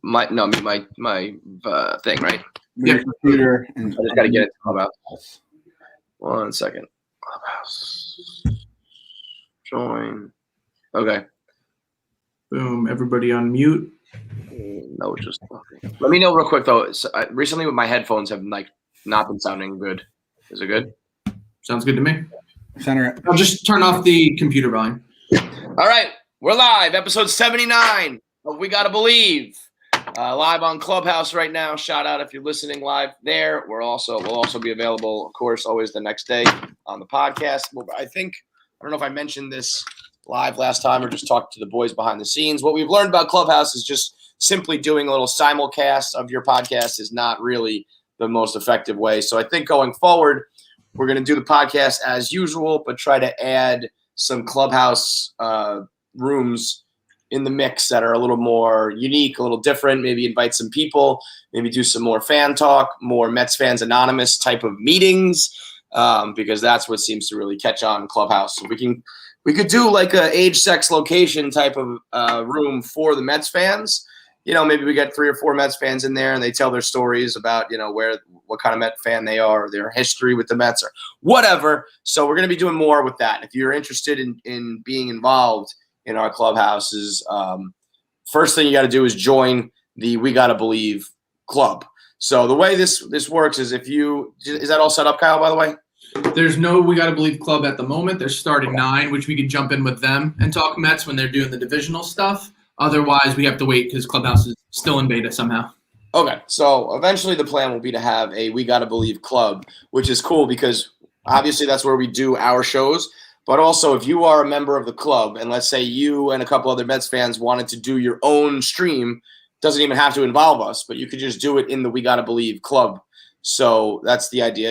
my thing, right? Your computer. And I just got to get it to Clubhouse. 1 second. Clubhouse. Join. Okay. Boom. Everybody on mute. No, just okay. Let me know real quick though. Recently, with my headphones have not been sounding good. Is it good? Sounds good to me. Center. I'll just turn off the computer volume. All right, we're live. Episode 79 of We Gotta Believe. Live on Clubhouse right now. Shout out if you're listening live there. We'll also be available, of course, always the next day on the podcast. I don't know if I mentioned this live last time or just talked to the boys behind the scenes. What we've learned about Clubhouse is just simply doing a little simulcast of your podcast is not really the most effective way. So I think going forward, we're going to do the podcast as usual, but try to add some Clubhouse rooms in the mix that are a little more unique, a little different, maybe invite some people, maybe do some more fan talk, more Mets Fans Anonymous type of meetings, because that's what seems to really catch on in Clubhouse. So we could do like a age, sex, location type of room for the Mets fans. Maybe we get 3 or 4 Mets fans in there and they tell their stories about, what kind of Met fan they are, or their history with the Mets or whatever. So we're going to be doing more with that. If you're interested in being involved in our clubhouses, first thing you got to do is join the We Gotta Believe club. So the way this works is is that all set up, Kyle, by the way? There's no We Gotta Believe club at the moment. They're starting 9, which we could jump in with them and talk Mets when they're doing the divisional stuff. Otherwise, we have to wait because Clubhouse is still in beta somehow. Okay, so eventually the plan will be to have a We Gotta Believe club, which is cool because obviously that's where we do our shows. But also, if you are a member of the club, and let's say you and a couple other Mets fans wanted to do your own stream, doesn't even have to involve us, but you could just do it in the We Gotta Believe club. So that's the idea,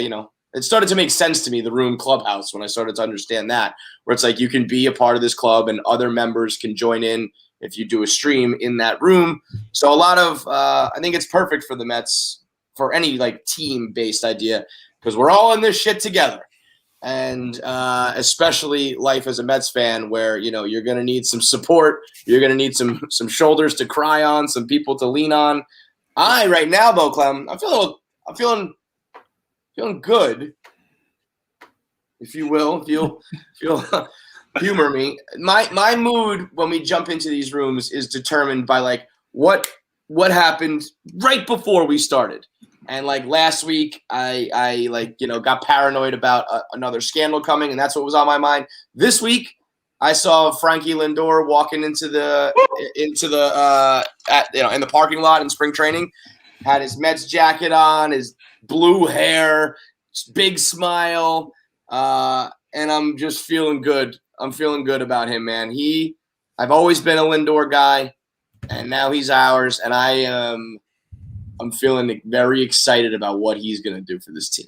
It started to make sense to me, the room Clubhouse, when I started to understand that, where it's like you can be a part of this club and other members can join in if you do a stream in that room. So a lot of I think it's perfect for the Mets, for any team-based idea, because we're all in this shit together. And especially life as a Mets fan, where you're going to need some support, you're going to need some shoulders to cry on, some people to lean on. Right now though, Clem, I'm feeling good, if you will. If you'll humor me. My mood when we jump into these rooms is determined by what happened right before we started. And last week, I got paranoid about another scandal coming, and that's what was on my mind. This week, I saw Frankie Lindor walking in the parking lot in spring training, had his Mets jacket on, his blue hair, big smile, and I'm just feeling good. I'm feeling good about him, man. I've always been a Lindor guy, and now he's ours, and I'm feeling very excited about what he's going to do for this team.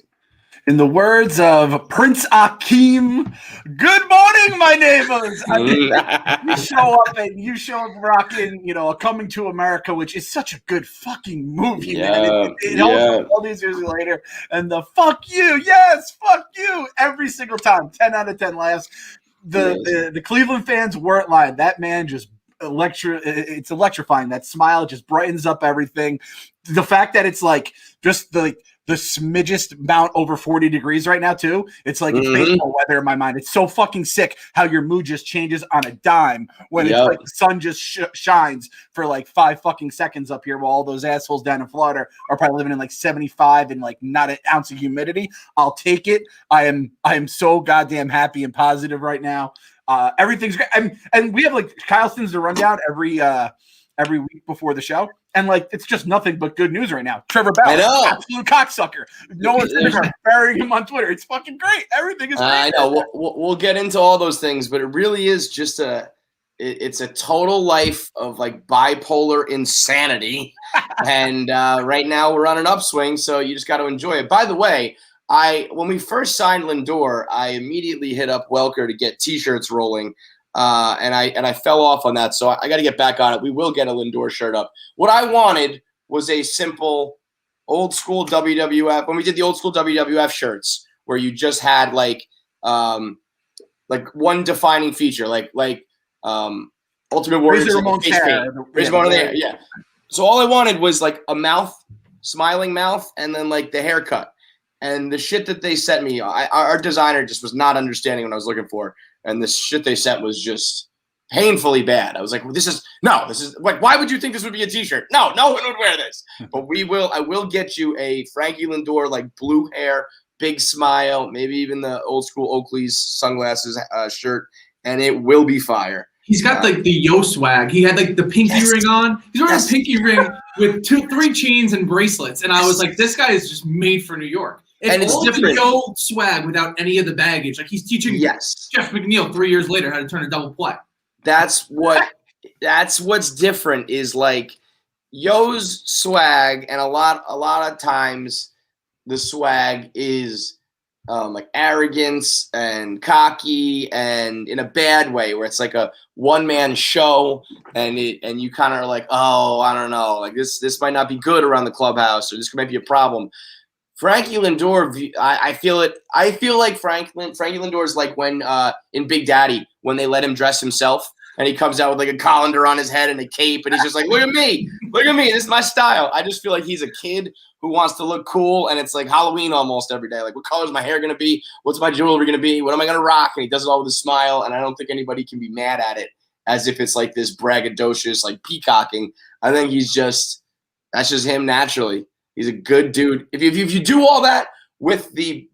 In the words of Prince Akeem, good morning, my neighbors. You show up rocking, a Coming to America, which is such a good fucking movie, man. It all these years later, and the fuck you, yes, fuck you, every single time, 10 out of 10 laughs. The Cleveland fans weren't lying. That man just it's electrifying. That smile just brightens up everything. The fact that it's just the smidgest amount over 40 degrees right now too. It's it's baseball weather in my mind. It's so fucking sick how your mood just changes on a dime when it's the sun just shines for 5 fucking seconds up here while all those assholes down in Florida are probably living in 75 and not an ounce of humidity. I'll take it. I am so goddamn happy and positive right now. Everything's great. And we have Kyle sends the rundown every week before the show. And it's just nothing but good news right now. Trevor Bauer, absolute cocksucker. No one's burying him on Twitter. It's fucking great. Everything is great. I know. We'll get into all those things, but it really is just it's a total life of bipolar insanity. And right now we're on an upswing, so you just got to enjoy it. By the way, when we first signed Lindor, I immediately hit up Welker to get T-shirts rolling. And I fell off on that, so I got to get back on it. We will get a Lindor shirt up. What I wanted was a simple old school WWF. When we did the old school WWF shirts, where you just had one defining feature, Ultimate Warrior, Razor Ramon's hair. Razor Ramon there, yeah. So all I wanted was like a mouth, smiling mouth, and then like the haircut. And the shit that they sent me, our designer just was not understanding what I was looking for. And the shit they sent was just painfully bad. I was like, this is like, why would you think this would be a t-shirt? No one would wear this. But I will get you a Frankie Lindor, like blue hair, big smile, maybe even the old school Oakley's sunglasses shirt, and it will be fire. He's got like the yo swag. He had like the pinky ring on. He's wearing a pinky ring with 3 chains and bracelets. And I was like, this guy is just made for New York. It's all different. The yo swag without any of the baggage. Like he's teaching Jeff McNeil 3 years later how to turn a double play. That's what's different is like Yo's swag, and a lot of times the swag is like arrogance and cocky, and in a bad way, where it's like a one-man show, and you kind of are like, oh, I don't know, like this might not be good around the clubhouse, or this might be a problem. Frankie Lindor, I feel like Frankie Lindor is like when in Big Daddy, when they let him dress himself and he comes out with like a colander on his head and a cape, and he's just like, look at me, this is my style. I just feel like he's a kid who wants to look cool, and it's like Halloween almost every day. Like, what color is my hair going to be? What's my jewelry going to be? What am I going to rock? And he does it all with a smile, and I don't think anybody can be mad at it as if it's like this braggadocious, like peacocking. I think that's just him naturally. He's a good dude. If you do all that with the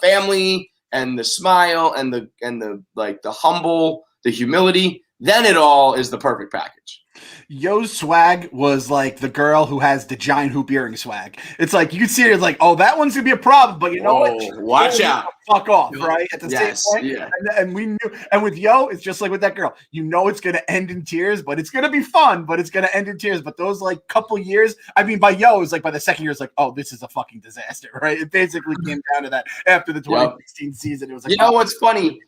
family and the smile and the like the humble, the humility, then it all is the perfect package. Yo's swag was like the girl who has the giant hoop earring swag. It's like you can see it as like, oh, that one's gonna be a problem, but you know what? Watch out! Fuck off, right? At the same point, yeah. And we knew. And with Yo, it's just like with that girl. You know, it's gonna end in tears, but it's gonna be fun. But it's gonna end in tears. But those like couple years, I mean, by Yo, it's like by the second year, it's like, oh, this is a fucking disaster, right? It basically came down to that after the 2016 season. It was like, you know what's funny?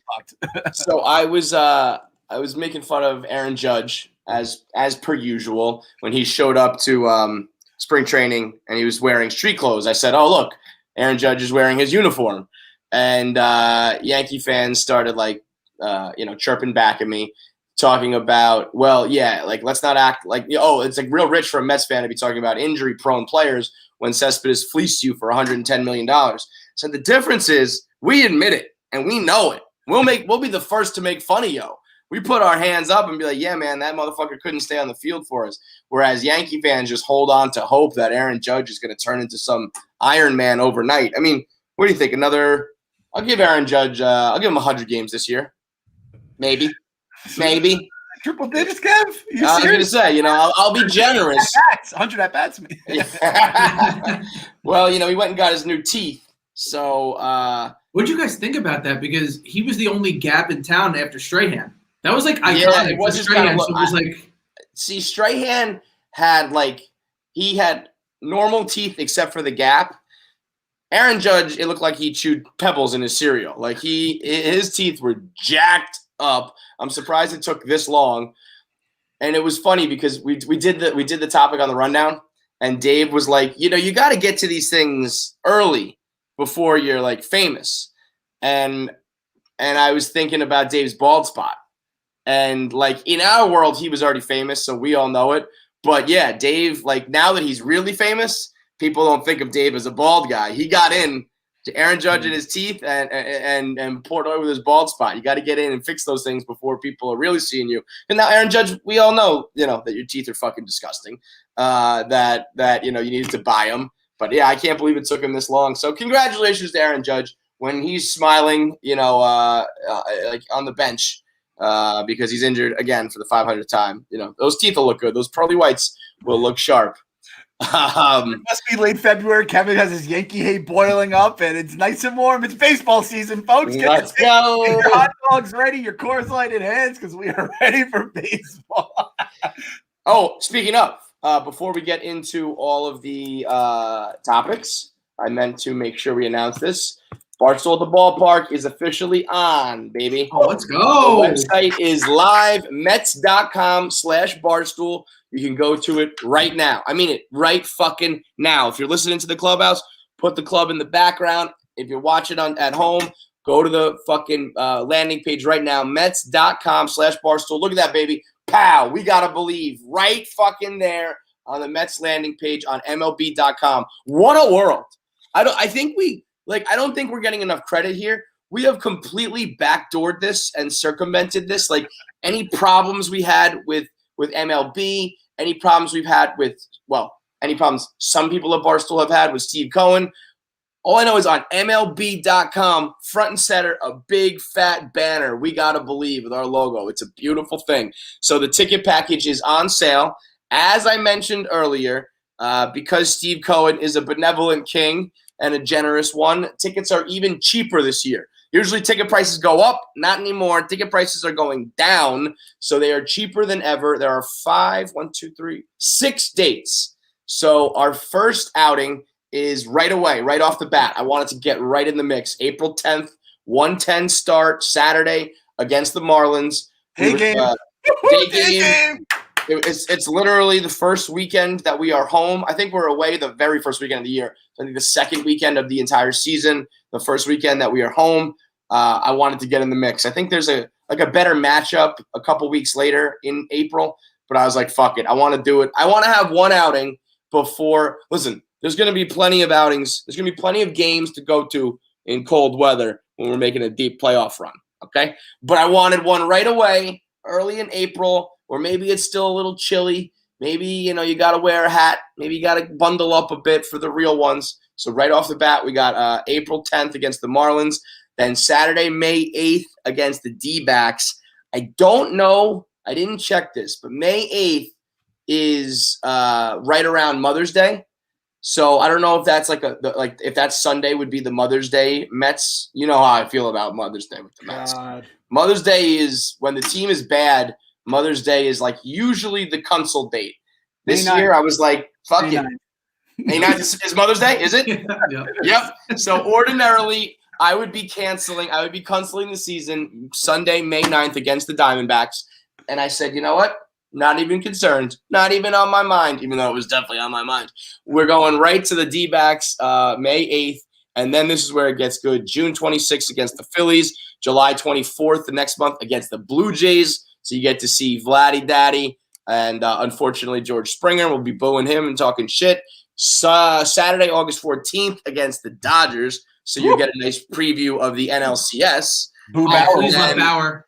So I was making fun of Aaron Judge as per usual when he showed up to spring training and he was wearing street clothes. I said, oh, look, Aaron Judge is wearing his uniform. And Yankee fans started like, chirping back at me, talking about, well, yeah, like let's not act like, it's like real rich for a Mets fan to be talking about injury prone players when Cespedes fleeced you for $110 million. So the difference is we admit it and we know it. We'll be the first to make fun of Yo. We put our hands up and be like, yeah, man, that motherfucker couldn't stay on the field for us. Whereas Yankee fans just hold on to hope that Aaron Judge is going to turn into some Iron Man overnight. I mean, what do you think? I'll give Aaron Judge, I'll give him 100 games this year. Maybe. Triple digits, Kev? I was going to say, I'll be generous. 100 at-bats, me. Well, he went and got his new teeth. So what did you guys think about that? Because he was the only gap in town after Strahan. That was like iconic. Yeah, it was just Strahan. So it was like, see, Strahan had he had normal teeth except for the gap. Aaron Judge, it looked like he chewed pebbles in his cereal. Like his teeth were jacked up. I'm surprised it took this long. And it was funny because we did the topic on the rundown, and Dave was like, you got to get to these things early before you're like famous. And I was thinking about Dave's bald spot. And like in our world, he was already famous, so we all know it. But yeah, Dave, like now that he's really famous, people don't think of Dave as a bald guy. He got in to Aaron Judge in his teeth and poured oil with his bald spot. You got to get in and fix those things before people are really seeing you. And now Aaron Judge, we all know, that your teeth are fucking disgusting. That you needed to buy them. But yeah, I can't believe it took him this long. So congratulations to Aaron Judge when he's smiling, like on the bench. Because he's injured again for the 500th time. Those teeth will look good. Those pearly whites will look sharp. It must be late February. Kevin has his Yankee hate boiling up, and it's nice and warm. It's baseball season, folks. Let's go. Get your hot dogs ready, your Coors Light in hands, because we are ready for baseball. Oh, speaking of, before we get into all of the topics, I meant to make sure we announce this. Barstool at the Ballpark is officially on, baby. Oh, let's go. The website is live, Mets.com/Barstool. You can go to it right now. I mean it, right fucking now. If you're listening to the clubhouse, put the club in the background. If you're watching at home, go to the fucking landing page right now, Mets.com/Barstool. Look at that, baby. Pow. We got to believe right fucking there. on the Mets landing page on MLB.com. What a world! I don't think we're getting enough credit here. We have completely backdoored this and circumvented this. Like any problems we had with MLB, any problems we've had with any problems some people at Barstool have had with Steve Cohen. All I know is on MLB.com, front and center, a big fat banner. We gotta believe with our logo. It's a beautiful thing. So the ticket package is on sale. As I mentioned earlier, because Steve Cohen is a benevolent king and a generous one, tickets are even cheaper this year. Usually ticket prices go up, not anymore. Ticket prices are going down, so they are cheaper than ever. There are 6 dates. So our first outing is right away, right off the bat. I wanted to get right in the mix. April 10th, 1:10 start, Saturday against the Marlins. Day game. Day game. It's literally the first weekend that we are home. I think we're away the very first weekend of the year. I think the second weekend of the entire season, the first weekend that we are home. I wanted to get in the mix. I think there's a better matchup a couple weeks later in April, but I was like, fuck it. I want to do it. I want to have one outing before. Listen, there's going to be plenty of outings. There's going to be plenty of games to go to in cold weather when we're making a deep playoff run, okay? But I wanted one right away, early in April, or maybe it's still a little chilly. Maybe, you got to wear a hat. Maybe you got to bundle up a bit for the real ones. So right off the bat, we got April 10th against the Marlins. Then Saturday, May 8th against the D-backs. I don't know. I didn't check this, but May 8th is right around Mother's Day. So I don't know if that's if that Sunday would be the Mother's Day Mets. You know how I feel about Mother's Day with the Mets. God. Mother's Day is when the team is bad. Mother's Day is usually the console date. This year I was like, fuck it. May 9th is Mother's Day, is it? Yeah. Yep. So ordinarily I would be canceling the season Sunday, May 9th against the Diamondbacks. And I said, you know what? Not even concerned. Not even on my mind, even though it was definitely on my mind. We're going right to the D-backs May 8th. And then this is where it gets good. June 26th against the Phillies. July 24th the next month against the Blue Jays. So you get to see Vladdy Daddy. And unfortunately, George Springer will be booing him and talking shit. Saturday, August 14th against the Dodgers. So you get a nice preview of the NLCS. Boo Please let Bauer.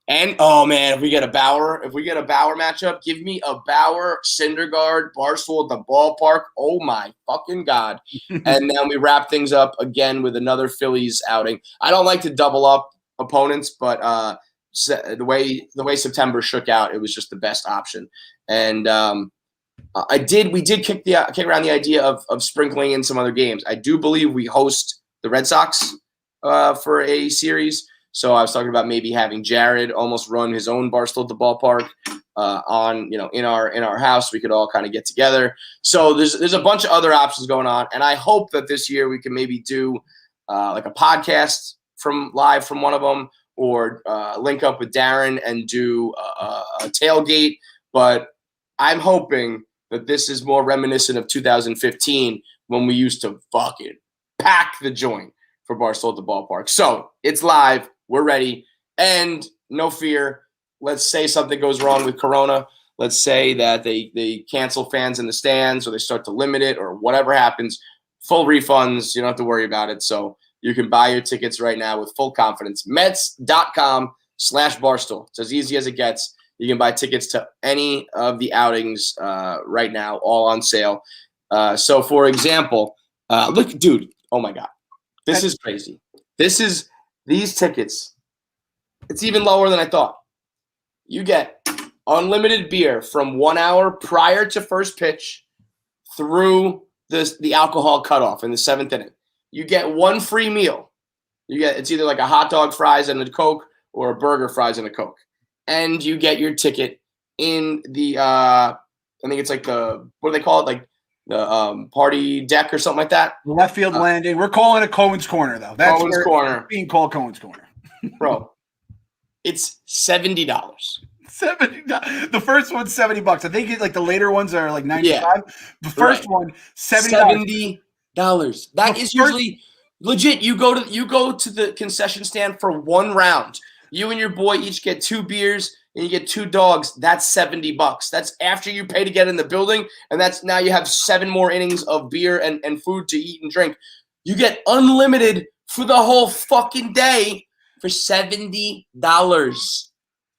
And oh man, if we get a Bauer matchup, give me a Bauer, Syndergaard, Barstool at the ballpark. Oh my fucking God. And then we wrap things up again with another Phillies outing. I don't like to double up opponents, but the way September shook out, it was just the best option. And we did kick around the idea of sprinkling in some other games. I do believe we host the Red Sox for a series. So I was talking about maybe having Jared almost run his own Barstool at the ballpark in our house. We could all kind of get together. So there's a bunch of other options going on, and I hope that this year we can maybe do like a podcast live from one of them, or link up with Darren and do a tailgate. But I'm hoping that this is more reminiscent of 2015 when we used to fucking pack the joint for Barstool at the ballpark. So it's live. We're ready. And no fear. Let's say something goes wrong with Corona. Let's say that they cancel fans in the stands, or they start to limit it, or whatever happens. Full refunds. You don't have to worry about it. So you can buy your tickets right now with full confidence. Mets.com/Barstool. It's as easy as it gets. You can buy tickets to any of the outings right now, all on sale. So, for example, look, dude, oh my God. This is crazy. These tickets, it's even lower than I thought. You get unlimited beer from 1 hour prior to first pitch through the alcohol cutoff in the 7th inning. You get one free meal. It's either like a hot dog, fries, and a Coke, or a burger, fries, and a Coke. And you get your ticket in the I think it's like what do they call it? Like the party deck or something like that. Left field landing. We're calling it Cohen's Corner, though. That's Cohen's Corner. It's being called Cohen's Corner. Bro, it's $70. $70. The first one's $70. I think the later ones are like 95. Yeah. The first one, $70. That is usually legit. You go to the concession stand for one round. You and your boy each get 2 beers. and you get 2 dogs, that's $70. That's after you pay to get in the building, and that's now you have 7 more innings of beer and food to eat and drink. You get unlimited for the whole fucking day for $70.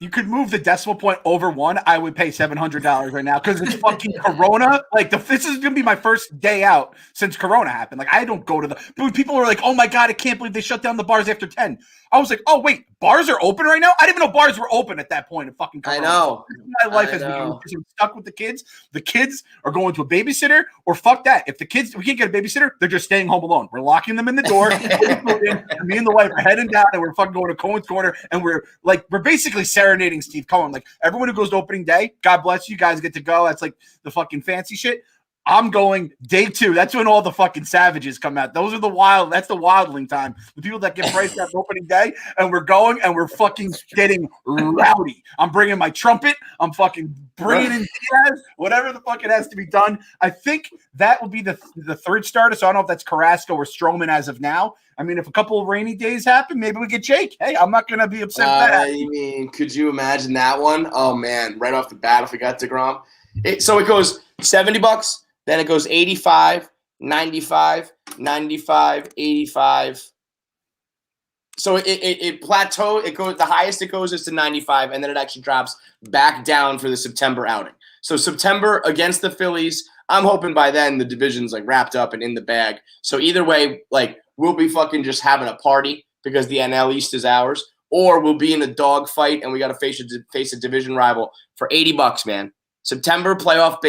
You could move the decimal point over 1. I would pay $700 right now because it's fucking Corona. Like this is gonna be my first day out since Corona happened. Like I don't go to the. People are like, "Oh my god, I can't believe they shut down the bars after 10." I was like, "Oh wait, bars are open right now? I didn't even know bars were open at that point of fucking Corona." I know. My life has been stuck with the kids. The kids are going to a babysitter, or fuck that. If we can't get a babysitter, they're just staying home alone. We're locking them in the door. Me and the wife are heading down, and we're fucking going to Cohen's Corner, and we're basically serenading Steve Cohen. Like everyone who goes to opening day, God bless you guys get to go. That's like the fucking fancy shit. I'm going day 2. That's when all the fucking savages come out. That's the wildling time. The people that get priced at opening day, and we're going and we're fucking getting rowdy. I'm bringing my trumpet. I'm fucking bringing in Diaz, whatever the fuck it has to be done. I think that will be the third starter. So I don't know if that's Carrasco or Stroman as of now. I mean, if a couple of rainy days happen, maybe we get Jake. Hey, I'm not going to be upset with that. I mean, could you imagine that one? Oh, man, right off the bat if we got DeGrom. So it goes $70. Then it goes 85, 95, 95, 85. So it plateau. It goes the highest it goes is to 95, and then it actually drops back down for the September outing. So September against the Phillies. I'm hoping by then the division's like wrapped up and in the bag. So either way, like we'll be fucking just having a party because the NL East is ours, or we'll be in a dog fight and we got to face a division rival for $80, man. September playoff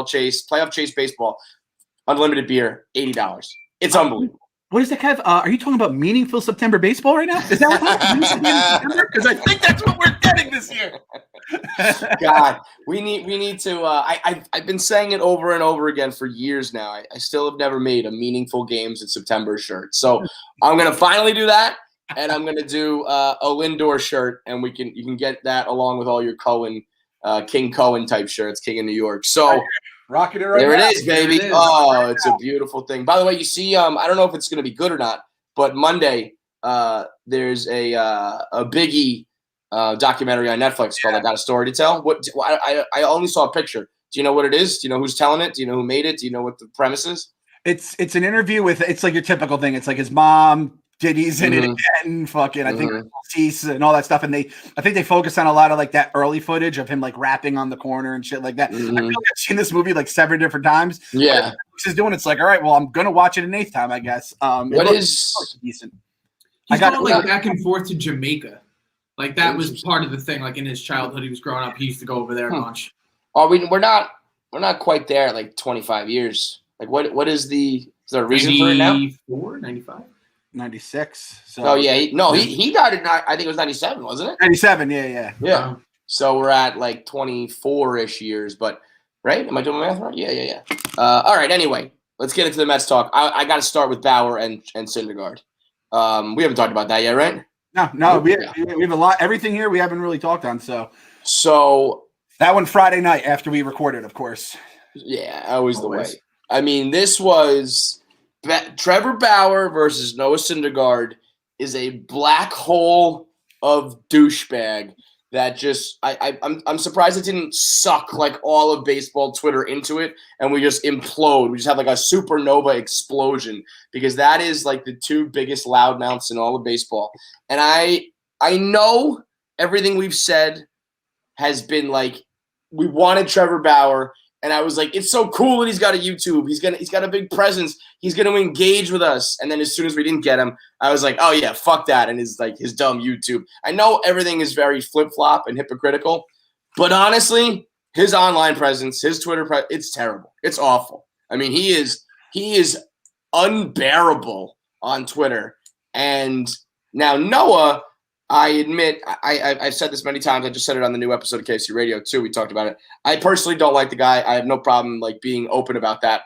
chase baseball, unlimited beer, $80. It's unbelievable. What is that, Kev? Are you talking about meaningful September baseball right now? Is that what happened? Because I think that's what we're getting this year. God, we need to. I've been saying it over and over again for years now. I still have never made a meaningful games in September shirt. So I'm gonna finally do that, and I'm gonna do a Lindor shirt, and you can get that along with all your Cohen. King Cohen type shirts, King of New York. So rocking it right there now. it is, baby. It's a beautiful thing. By the way, you see, I don't know if it's going to be good or not, but Monday there's a Biggie documentary on Netflix called "I Got a Story to Tell." I only saw a picture. Do you know what it is? Do you know who's telling it? Do you know who made it? Do you know what the premise is? It's an interview with. It's like your typical thing. It's like his mom. Diddy's in it again, fucking. I think Cease and all that stuff, and I think they focus on a lot of like that early footage of him like rapping on the corner and shit like that. I feel like I've seen this movie like 7 different times. Yeah, he's doing. It's like, all right, well, I'm gonna watch it an 8th time, I guess. What is decent? He's going like back and forth to Jamaica, like that was part of the thing. Like in his childhood, he was growing up. He used to go over there a bunch. Oh, we're not quite there. At like 25 years. Like what is the there a reason for it now? 94, 95. 96. So. Oh yeah, he died in I think it was 97, wasn't it? 97. Yeah. Wow. So we're at like 24-ish years, but right? Am I doing my math right? Yeah. All right. Anyway, let's get into the Mets talk. I got to start with Bauer and Syndergaard. We haven't talked about that yet, right? No. We have a lot. Everything here we haven't really talked on. So that one Friday night after we recorded, of course. Yeah, always the way. I mean, this was. Trevor Bauer versus Noah Syndergaard is a black hole of douchebag that just I'm surprised it didn't suck like all of baseball Twitter into it and we just implode. We just have like a supernova explosion because that is like the 2 biggest loudmouths in all of baseball. And I know everything we've said has been like we wanted Trevor Bauer. And I was like, it's so cool that he's got a YouTube. He's got a big presence. He's gonna engage with us. And then as soon as we didn't get him, I was like, oh yeah, fuck that. And his dumb YouTube. I know everything is very flip-flop and hypocritical, but honestly, his online presence, his Twitter it's terrible. It's awful. I mean, he is unbearable on Twitter. And now Noah, I admit, I've said this many times. I just said it on the new episode of KC Radio too. We talked about it. I personally don't like the guy. I have no problem like being open about that.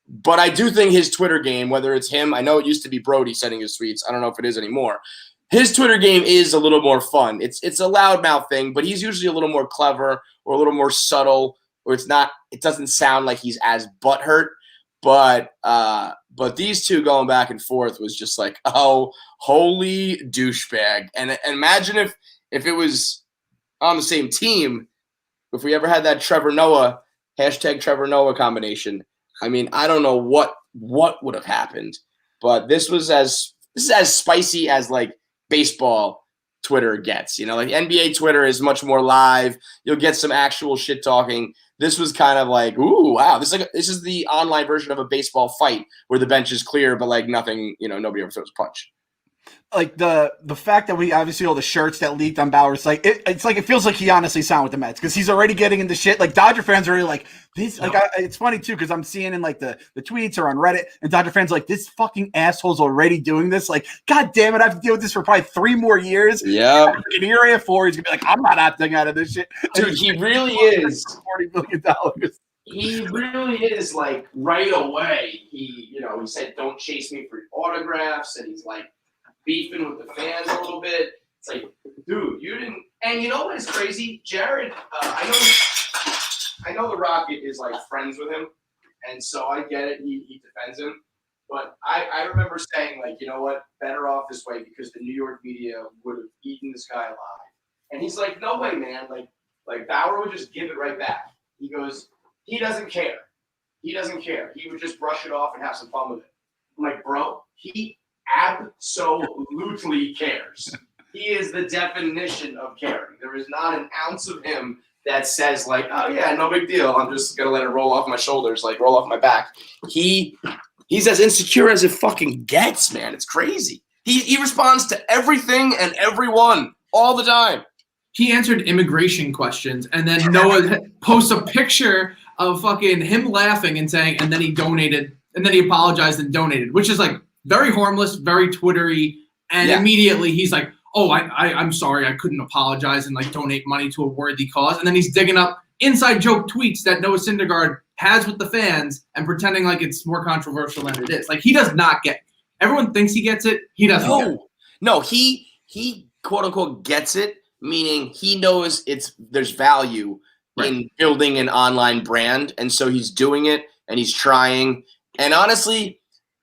But I do think his Twitter game, whether it's him, I know it used to be Brody sending his tweets. I don't know if it is anymore. His Twitter game is a little more fun. It's a loudmouth thing, but he's usually a little more clever or a little more subtle, or it doesn't sound like he's as butthurt. But these two going back and forth was just like, oh, holy douchebag. And imagine if it was on the same team, if we ever had that Trevor Noah combination, I mean, I don't know what would have happened, but this is as spicy as like baseball Twitter gets. You know, like NBA Twitter is much more live. You'll get some actual shit talking. This was kind of like, ooh, wow. This is the online version of a baseball fight where the bench is clear, but like nothing, you know, nobody ever throws a punch. Like the fact that we obviously all the shirts that leaked on Bauer, it's like it feels like he honestly signed with the Mets because he's already getting into shit. Like Dodger fans are already like this. Like it's funny too because I'm seeing in like the tweets or on Reddit, and Dodger fans are like, this fucking asshole's already doing this. Like, god damn it, I have to deal with this for probably 3 more years. Yeah. In year 4, he's gonna be like, I'm not opting out of this shit. Dude, he really is $40 million. He really is like right away. He said, "Don't chase me for autographs," and he's like beefing with the fans a little bit. It's like, dude, you didn't. And you know what is crazy, Jared? I know the Rocket is like friends with him, and so I get it. He defends him, but I remember saying like, you know what, better off this way because the New York media would have eaten this guy alive. And he's like, no way, man. Like Bauer would just give it right back. He goes, he doesn't care. He doesn't care. He would just brush it off and have some fun with it. I'm like, bro, he absolutely cares. He is the definition of caring. There is not an ounce of him that says like, oh yeah, no big deal. I'm just gonna let it roll off my shoulders, like roll off my back. He's as insecure as it fucking gets, man. It's crazy. He responds to everything and everyone all the time. He answered immigration questions, and then Noah posts a picture of fucking him laughing and saying, and then he donated, and then he apologized and donated, which is like very harmless, very Twittery, and immediately he's like, oh, I'm sorry, I couldn't apologize and like donate money to a worthy cause. And then he's digging up inside joke tweets that Noah Syndergaard has with the fans and pretending like it's more controversial than it is. Like he does not get it. Everyone thinks he gets it. He doesn't get it. No, he quote unquote gets it, meaning he knows there's value in building an online brand. And so he's doing it and he's trying. And honestly,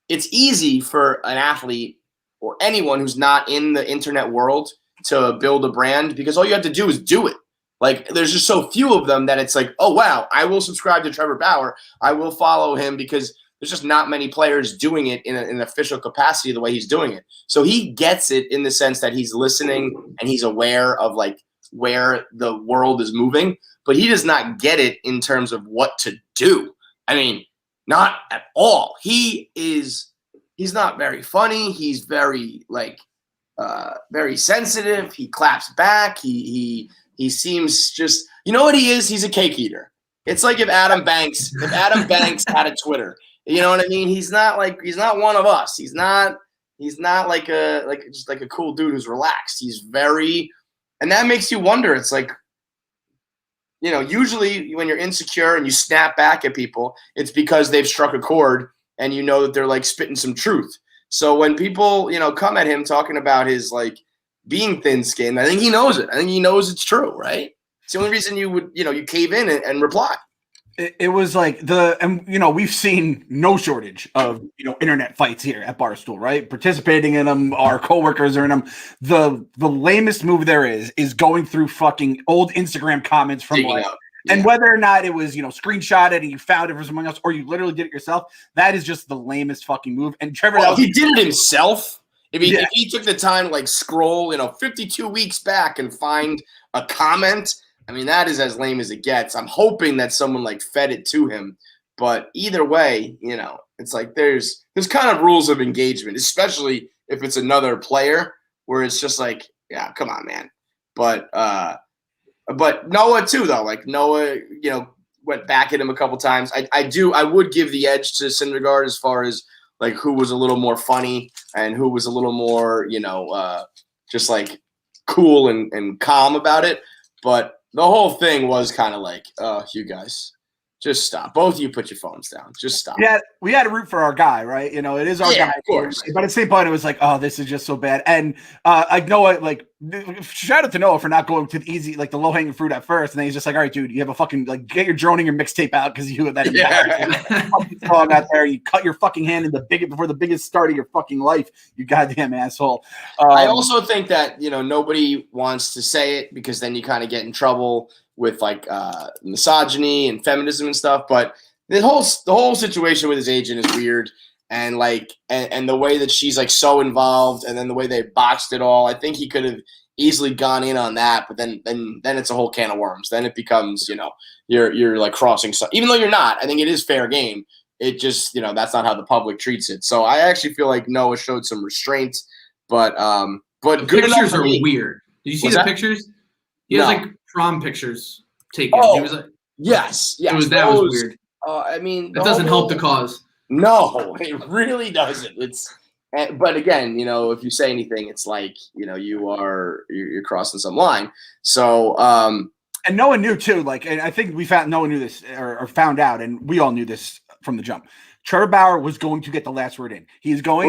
it's easy for an athlete or anyone who's not in the internet world to build a brand because all you have to do is do it. Like there's just so few of them that it's like, oh wow, I will subscribe to Trevor Bauer. I will follow him because there's just not many players doing it in an official capacity the way he's doing it. So he gets it in the sense that he's listening and he's aware of like where the world is moving, but he does not get it in terms of what to do. I mean, not at all. He's not very funny. He's very very sensitive. He claps back. He seems just, you know what he is? He's a cake eater. It's like if Adam Banks had a Twitter. You know what I mean? He's not one of us. He's not like a cool dude who's relaxed. He's very, and that makes you wonder. It's like, you know, usually when you're insecure and you snap back at people, it's because they've struck a chord and you know that they're like spitting some truth. So when people, you know, come at him talking about his like being thin-skinned, I think he knows it. I think he knows it's true, right? It's the only reason you would, you know, you cave in and reply. It was like and you know, we've seen no shortage of, you know, internet fights here at Barstool, right? Participating in them, our coworkers are in them. The lamest move there is going through fucking old Instagram comments from like, and whether or not it was, you know, screenshotted and you found it from someone else or you literally did it yourself, that is just the lamest fucking move. And Trevor, he did it himself. If he took the time to like scroll, you know, 52 weeks back and find a comment, I mean, that is as lame as it gets. I'm hoping that someone like fed it to him, but either way, you know, it's like there's kind of rules of engagement, especially if it's another player where it's just like, yeah, come on, man. But Noah too, though, like Noah, you know, went back at him a couple times. I would give the edge to Syndergaard as far as like who was a little more funny and who was a little more, you know, just like cool and calm about it. But the whole thing was kind of like, you guys, Just stop. Both of you put your phones down. Just stop. We had to root for our guy, right? You know, it is our guy. Of course. But at the same point, it was like, oh, this is just so bad. And Noah, like, shout out to Noah for not going to the easy, like the low hanging fruit at first. And then he's just like, all right, dude, you have a fucking, like, get your droning your mixtape out because you have that song out there. You cut your fucking hand in before the biggest start of your fucking life, you goddamn asshole. I also think that, you know, nobody wants to say it because then you kind of get in trouble with like misogyny and feminism and stuff, but the whole situation with his agent is weird, and like and the way that she's like so involved, and then the way they botched it all. I think he could have easily gone in on that, but then it's a whole can of worms. Then it becomes, you know, you're like crossing, even though you're not. I think it is fair game. It just, you know, that's not how the public treats it. So I actually feel like Noah showed some restraint, but the good pictures are weird. Did you see the pictures? He has like prom pictures taken. Oh, he was like, yes. That was weird. I mean, it doesn't help the cause. No, it really doesn't. But again, you know, if you say anything, it's like, you know, you're crossing some line. So, and Noah knew too. Like, and I think Noah knew this or found out, and we all knew this from the jump. Trevor Bauer was going to get the last word in. He just kept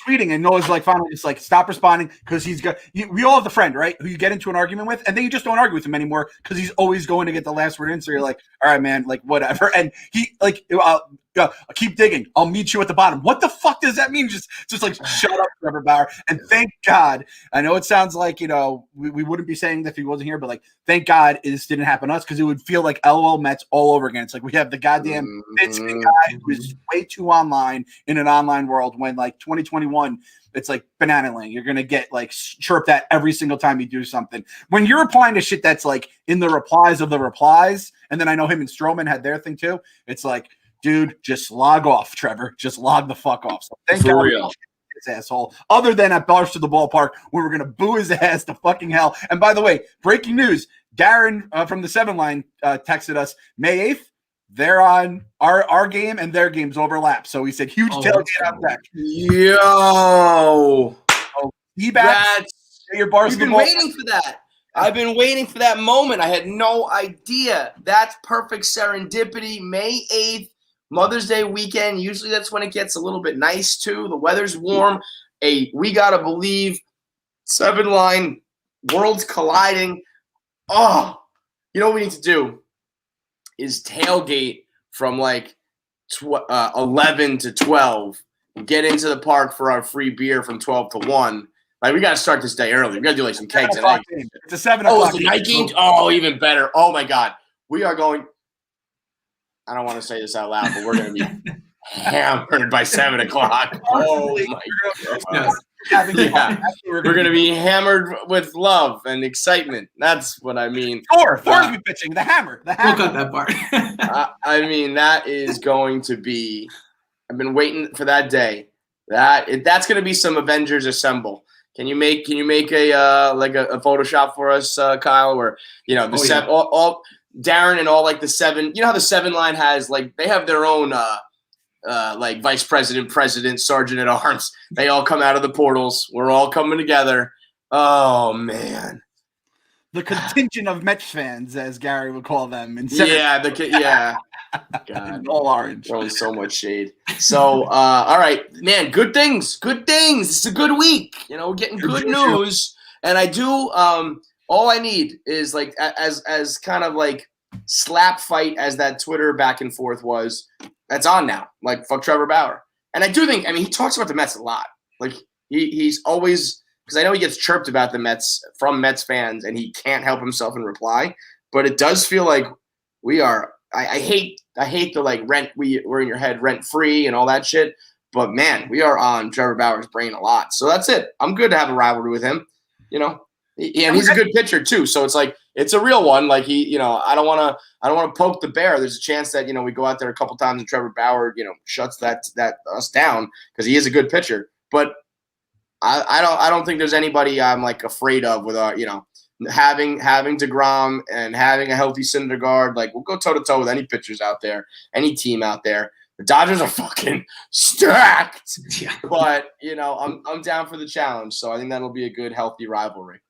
tweeting, and Noah's like finally just like stop responding because we all have the friend, right, who you get into an argument with, and then you just don't argue with him anymore because he's always going to get the last word in. So you're like, all right, man, like whatever. And he like, keep digging. I'll meet you at the bottom. What the fuck does that mean? Just like shut up, Trevor Bauer. And thank God. I know it sounds like, you know, we wouldn't be saying that if he wasn't here, but like, thank God this didn't happen to us because it would feel like LOL Mets all over again. It's like we have the goddamn Pittsburgh guy who is way too online in an online world when like 2021, it's like banana land. You're going to get like chirped at every single time you do something. When you're replying to shit that's like in the replies of the replies, and then I know him and Stroman had their thing too. It's like, dude, just log off, Trevor. Just log the fuck off. So thank God real. This asshole. Other than at Bars to the Ballpark, where we're gonna boo his ass to fucking hell. And by the way, breaking news: Darren from the 7 line texted us May 8th. They're on our game and their games overlap. So he said huge tailgate on deck. Yo, he back. Your Bars. We've been waiting for that. I've been waiting for that moment. I had no idea. That's perfect serendipity. May 8th. Mother's Day weekend. Usually that's when it gets a little bit nice too. The weather's warm. We gotta believe 7 line, worlds colliding. Oh, you know what we need to do is tailgate from like 11 to 12 and get into the park for our free beer from 12 to 1. Like, we got to start this day early. We got to do like some cakes and eggs. It's a 7 o'clock. Oh, it's a night game? Oh, even better. Oh my God. We are going. I don't want to say this out loud, but we're going to be hammered by 7 o'clock. Oh my God. Yeah. We're going to be hammered with love and excitement. That's what I mean. Thor's be pitching. The hammer. We'll cut that part. I mean, that is going to be. I've been waiting for that day. That's going to be some Avengers Assemble. Can you make a like a Photoshop for us, Kyle? Where, you know, all Darren and all like the 7. You know how the 7 line has like they have their own like vice president, sergeant at arms. They all come out of the portals. We're all coming together. Oh man, the contingent of Mets fans, as Gary would call them. God, all orange. Throwing so much shade. So, all right, man. Good things. It's a good week. You know, we're getting good news, and I do. All I need is like as kind of like slap fight as that Twitter back and forth was. That's on now. Like, fuck Trevor Bauer. And I do think. I mean, he talks about the Mets a lot. Like he's always, because I know he gets chirped about the Mets from Mets fans, and he can't help himself in reply. But it does feel like we are. I hate the like rent. We're in your head rent free and all that shit. But man, we are on Trevor Bauer's brain a lot. So that's it. I'm good to have a rivalry with him. You know, and he's a good pitcher too. So it's like it's a real one. Like he, you know, I don't want to poke the bear. There's a chance that, you know, we go out there a couple times and Trevor Bauer, you know, shuts that us down because he is a good pitcher. But I don't think there's anybody I'm like afraid of with you know. Having DeGrom and having a healthy Syndergaard, like we'll go toe to toe with any pitchers out there, any team out there. The Dodgers are fucking stacked, but you know I'm down for the challenge. So I think that'll be a good, healthy rivalry.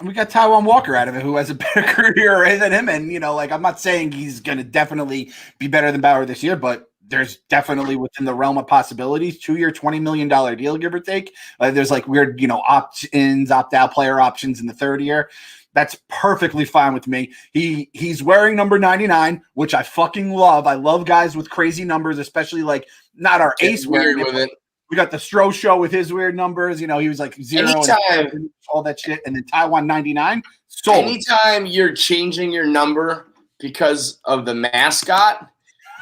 we got Taiwan Walker out of it, who has a better career than him. And, I'm not saying he's going to definitely be better than Bauer this year, but there's definitely within the realm of possibilities. 2-year, $20 million deal, give or take. There's like weird, opt-ins, opt-out player options in the third year. That's perfectly fine with me. He's wearing number 99, which I fucking love. I love guys with crazy numbers, especially like not our ace weird with it. We got the Stroh show with his weird numbers. He was like 0 and all that shit. And then Taiwan 99. Sold. Anytime you're changing your number because of the mascot,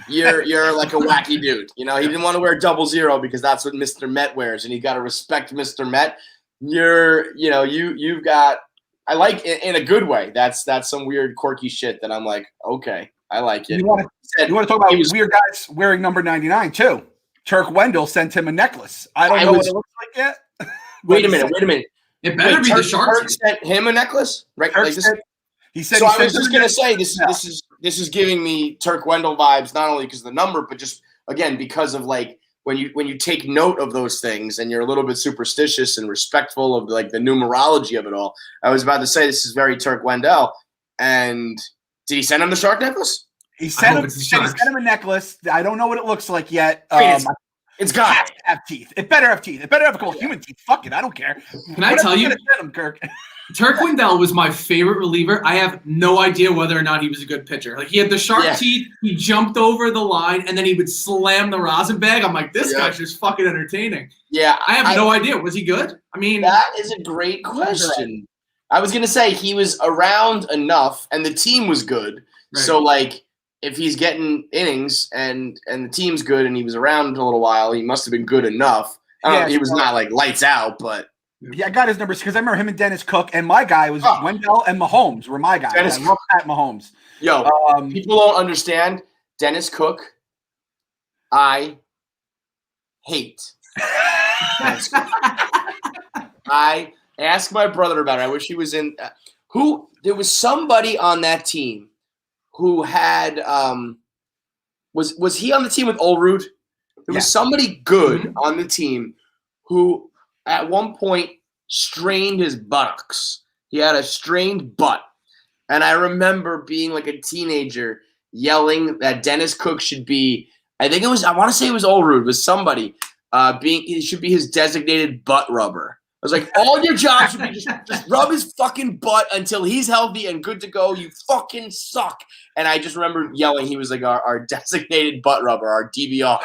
you're like a wacky dude. He didn't want to wear 00 because that's what Mr. Met wears, and you got to respect Mr. Met. You've got. I like it in a good way. That's some weird quirky shit that I'm like, okay, I like it. You want to talk about weird guys wearing number 99 too? Turk Wendell sent him a necklace. I don't know what it looks like yet. Wait a minute. It better be the Sharks. Turk sent him a necklace, right? He said. So I was just gonna say this is giving me Turk Wendell vibes, not only because of the number, but just again because of like when you take note of those things and you're a little bit superstitious and respectful of like the numerology of it all. I was about to say this is very Turk Wendell. And did he send him the shark necklace? He sent him a necklace. I don't know what it looks like yet. It's got to have teeth. It better have teeth. It better have a couple human teeth. Fuck it. I don't care. Can I tell you, Kirk? Turk Wendell was my favorite reliever. I have no idea whether or not he was a good pitcher. Like he had the sharp teeth. He jumped over the line, and then he would slam the rosin bag. I'm like, this guy's just fucking entertaining. Yeah, I have no idea. Was he good? I mean, that is a great question. I was gonna say he was around enough, and the team was good. Right. So like, if he's getting innings and the team's good, and he was around a little while, he must have been good enough. He was not like lights out, but. Yeah, I got his numbers because I remember him and Dennis Cook, and my guy was Wendell and Mahomes were my guys. Dennis Cook at Mahomes. Yo, people don't understand Dennis Cook. I hate. I asked my brother about it. I wish he was in. There was somebody on that team who had was he on the team with Olrud? There was somebody good on the team who at one point strained his buttocks. He had a strained butt. And I remember being like a teenager yelling that Dennis Cook should be, I want to say it was Olrud, was somebody he should be his designated butt rubber. I was like, all your jobs should be just rub his fucking butt until he's healthy and good to go. You fucking suck. And I just remember yelling he was like our designated butt rubber, our DVR.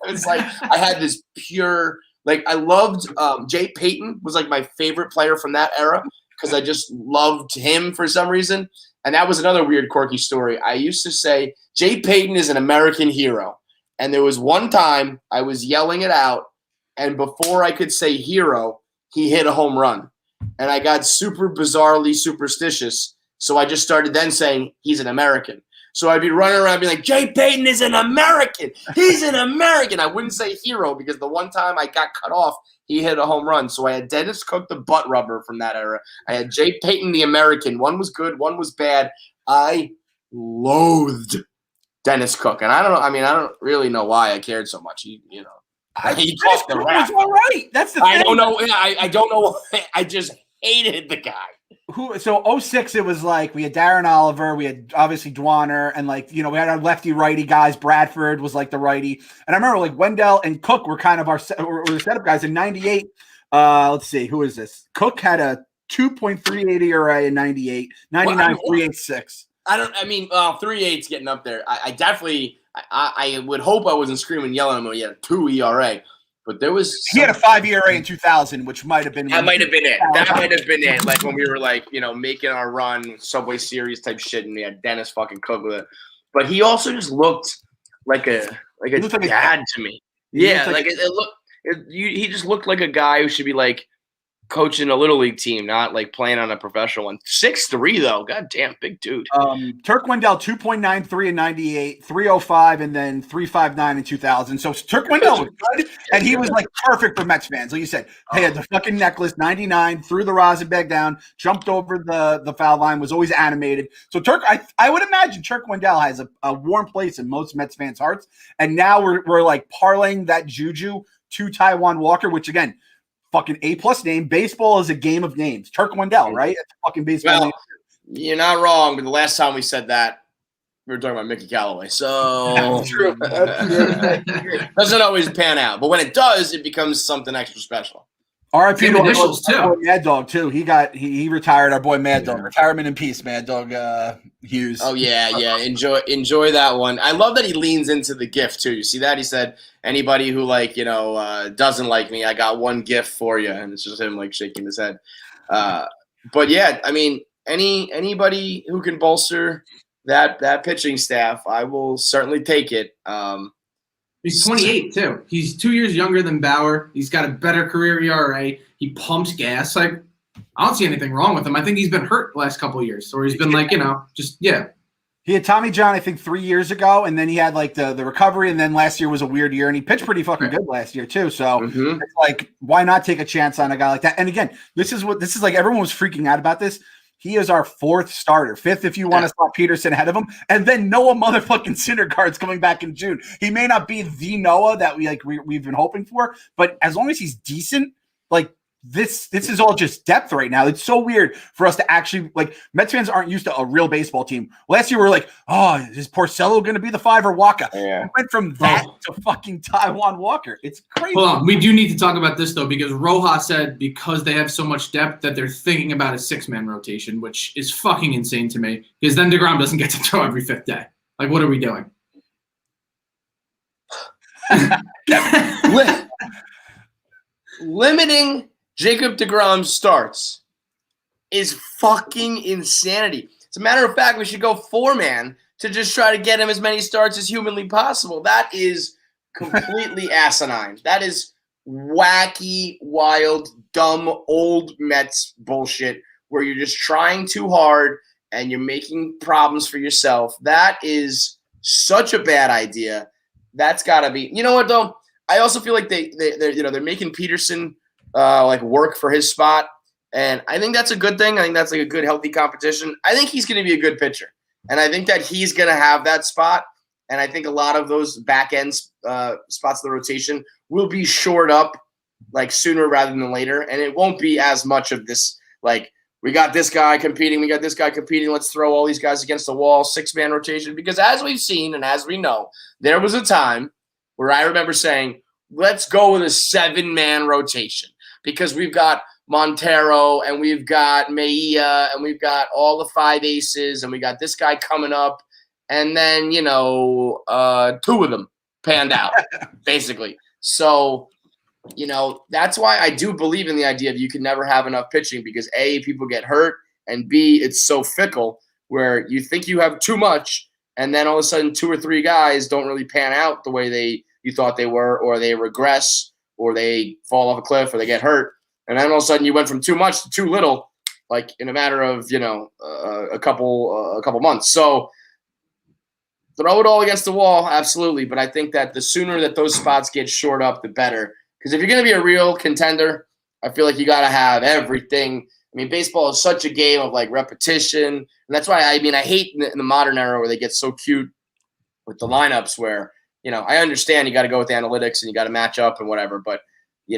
It's like I had this pure, like I loved Jay Payton was like my favorite player from that era because I just loved him for some reason. And that was another weird, quirky story. I used to say Jay Payton is an American hero. And there was one time I was yelling it out, and before I could say hero, he hit a home run. And I got super bizarrely superstitious. So I just started then saying he's an American. So I'd be running around being like, Jay Payton is an American. He's an American. I wouldn't say hero because the one time I got cut off, he hit a home run. So I had Dennis Cook, the butt rubber from that era. I had Jay Payton, the American. One was good, one was bad. I loathed Dennis Cook. And I don't really know why I cared so much. He talked the rap. All right. That's the thing. I don't know. I don't know. I just hated the guy. So 06, it was like we had Darren Oliver, we had obviously Dwanner, and we had our lefty righty guys. Bradford was like the righty, and I remember like Wendell and Cook were kind of our the setup guys in '98. Let's see, who is this? Cook had a 2.38 ERA in '98, 99 3.86. 3.8's getting up there. I definitely, I would hope I wasn't screaming, yelling at him when he had a 2 ERA. But he had a 5 ERA in 2000, which might have been. That might have been it. Like when we were making our run, Subway Series type shit, and we had Dennis fucking Cook with it. But he also just looked like a dad to me. Yeah, he just looked like a guy who should be like coaching a little league team, not like playing on a professional one. 6'3" though, god damn, big dude. Turk Wendell 2.93 in '98, 3.05, and then 3.59 in 2000. So Turk Wendell was good, and he was like perfect for Mets fans. Like you said, he had the fucking necklace, 99, threw the rosin bag down, jumped over the foul line, was always animated. So Turk, I would imagine Turk Wendell has a warm place in most Mets fans' hearts, and now we're like parlaying that juju to Taiwan Walker, which again, fucking A+ name. Baseball is a game of names. Turk Wendell, right? It's a fucking baseball name. You're not wrong, but the last time we said that, we were talking about Mickey Callaway. So That's true. Doesn't always pan out, but when it does, it becomes something extra special. R.I.P. to initials too. our boy Mad Dog too. He retired. Our boy Mad Dog. Retirement in peace, Mad Dog Hughes. Oh yeah. Enjoy that one. I love that he leans into the gift too. You see that? He said, "Anybody who doesn't like me, I got one gift for you," and it's just him like shaking his head. But yeah, I mean, anybody who can bolster that pitching staff, I will certainly take it. He's 28 too. He's 2 years younger than Bauer. He's got a better career ERA. He pumps gas. Like, I don't see anything wrong with him. I think he's been hurt the last couple of years, or he's been He had Tommy John, I think, 3 years ago, and then he had like the recovery, and then last year was a weird year, and he pitched pretty fucking good last year too. So it's like, why not take a chance on a guy like that? And again, this is like everyone was freaking out about this. He is our fourth starter, fifth if you want to slot Peterson ahead of him, and then Noah motherfucking Syndergaard's coming back in June. He may not be the Noah that we've been hoping for, but as long as he's decent, like this is all just depth right now. It's so weird for us to actually Mets fans aren't used to a real baseball team. Last year we were like, oh, is Porcello going to be the 5 or Waka? Yeah. We went from that to fucking Taiwan Walker. It's crazy. Hold on. We do need to talk about this though, because Rojas said because they have so much depth that they're thinking about a 6-man rotation, which is fucking insane to me because then DeGrom doesn't get to throw every 5th day. Like, what are we doing? Limiting Jacob deGrom starts is fucking insanity. As a matter of fact, we should go 4-man to just try to get him as many starts as humanly possible. That is completely asinine. That is wacky, wild, dumb, old Mets bullshit where you're just trying too hard and you're making problems for yourself. That is such a bad idea. That's got to be. You know what though? I also feel like they're making Peterson work for his spot. And I think that's a good thing. I think that's like a good, healthy competition. I think he's going to be a good pitcher. And I think that he's going to have that spot. And I think a lot of those back end spots of the rotation will be shored up sooner rather than later. And it won't be as much of this, we got this guy competing. We got this guy competing. Let's throw all these guys against the wall, 6-man rotation. Because as we've seen and as we know, there was a time where I remember saying, let's go with a 7-man rotation. Because we've got Montero and we've got Mejia and we've got all the 5 aces and we got this guy coming up. And then, 2 of them panned out, basically. So, that's why I do believe in the idea of you can never have enough pitching because A, people get hurt, and B, it's so fickle where you think you have too much and then all of a sudden 2 or 3 guys don't really pan out the way you thought they were, or they regress, or they fall off a cliff, or they get hurt. And then all of a sudden you went from too much to too little, in a matter of, a couple months. So throw it all against the wall, absolutely. But I think that the sooner that those spots get shored up, the better. Because if you're going to be a real contender, I feel like you got to have everything. I mean, baseball is such a game of repetition. And that's why I hate in the modern era where they get so cute with the lineups where, I understand you got to go with analytics and you got to match up and whatever. But,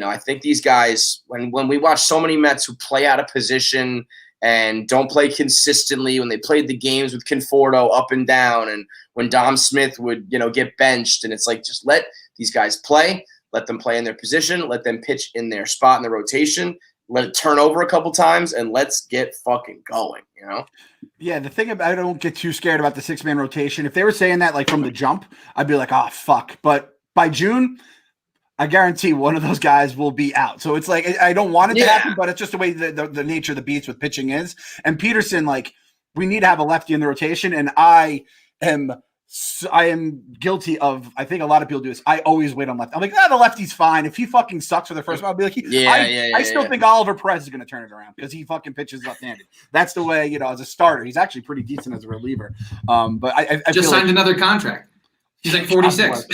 I think these guys, when we watch so many Mets who play out of position and don't play consistently, when they played the games with Conforto up and down, and when Dom Smith would, get benched, and it's just let these guys play, let them play in their position, let them pitch in their spot in the rotation, let it turn over a couple times, and let's get fucking going, Yeah, the thing about I don't get too scared about the 6-man rotation. If they were saying that from the jump, I'd be like, oh, fuck. But by June, I guarantee one of those guys will be out. So it's I don't want it to happen, but it's just the way the nature of the beats with pitching is. And Peterson, we need to have a lefty in the rotation, and I am guilty of, I think a lot of people do this. I always wait on left. I'm like, the lefty's fine. If he fucking sucks for the first one, I'll be like, I still think Oliver Perez is going to turn it around because he fucking pitches left-handed. That's the way, as a starter, he's actually pretty decent as a reliever. But I just signed another contract. He's 46.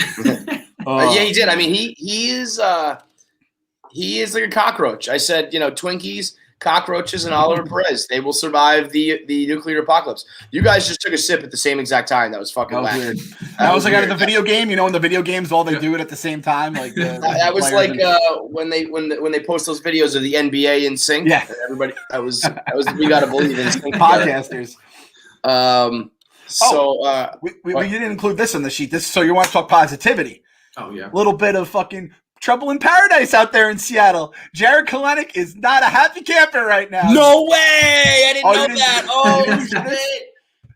Yeah, he did. I mean, he is like a cockroach. I said, Twinkies cockroaches and Oliver Perez. They will survive the nuclear apocalypse. You guys just took a sip at the same exact time. That was fucking weird. That was like out of the video game. You know, in the video games, all they do it at the same time. Like that was like when they post those videos of the NBA in sync. Yeah, everybody. That was we gotta believe in sync podcasters. We didn't include this on the sheet. So you want to talk positivity? Oh yeah, a little bit of fucking trouble in paradise out there in Seattle. Jared Kalenic is not a happy camper right now. No way! I didn't know that. Oh shit!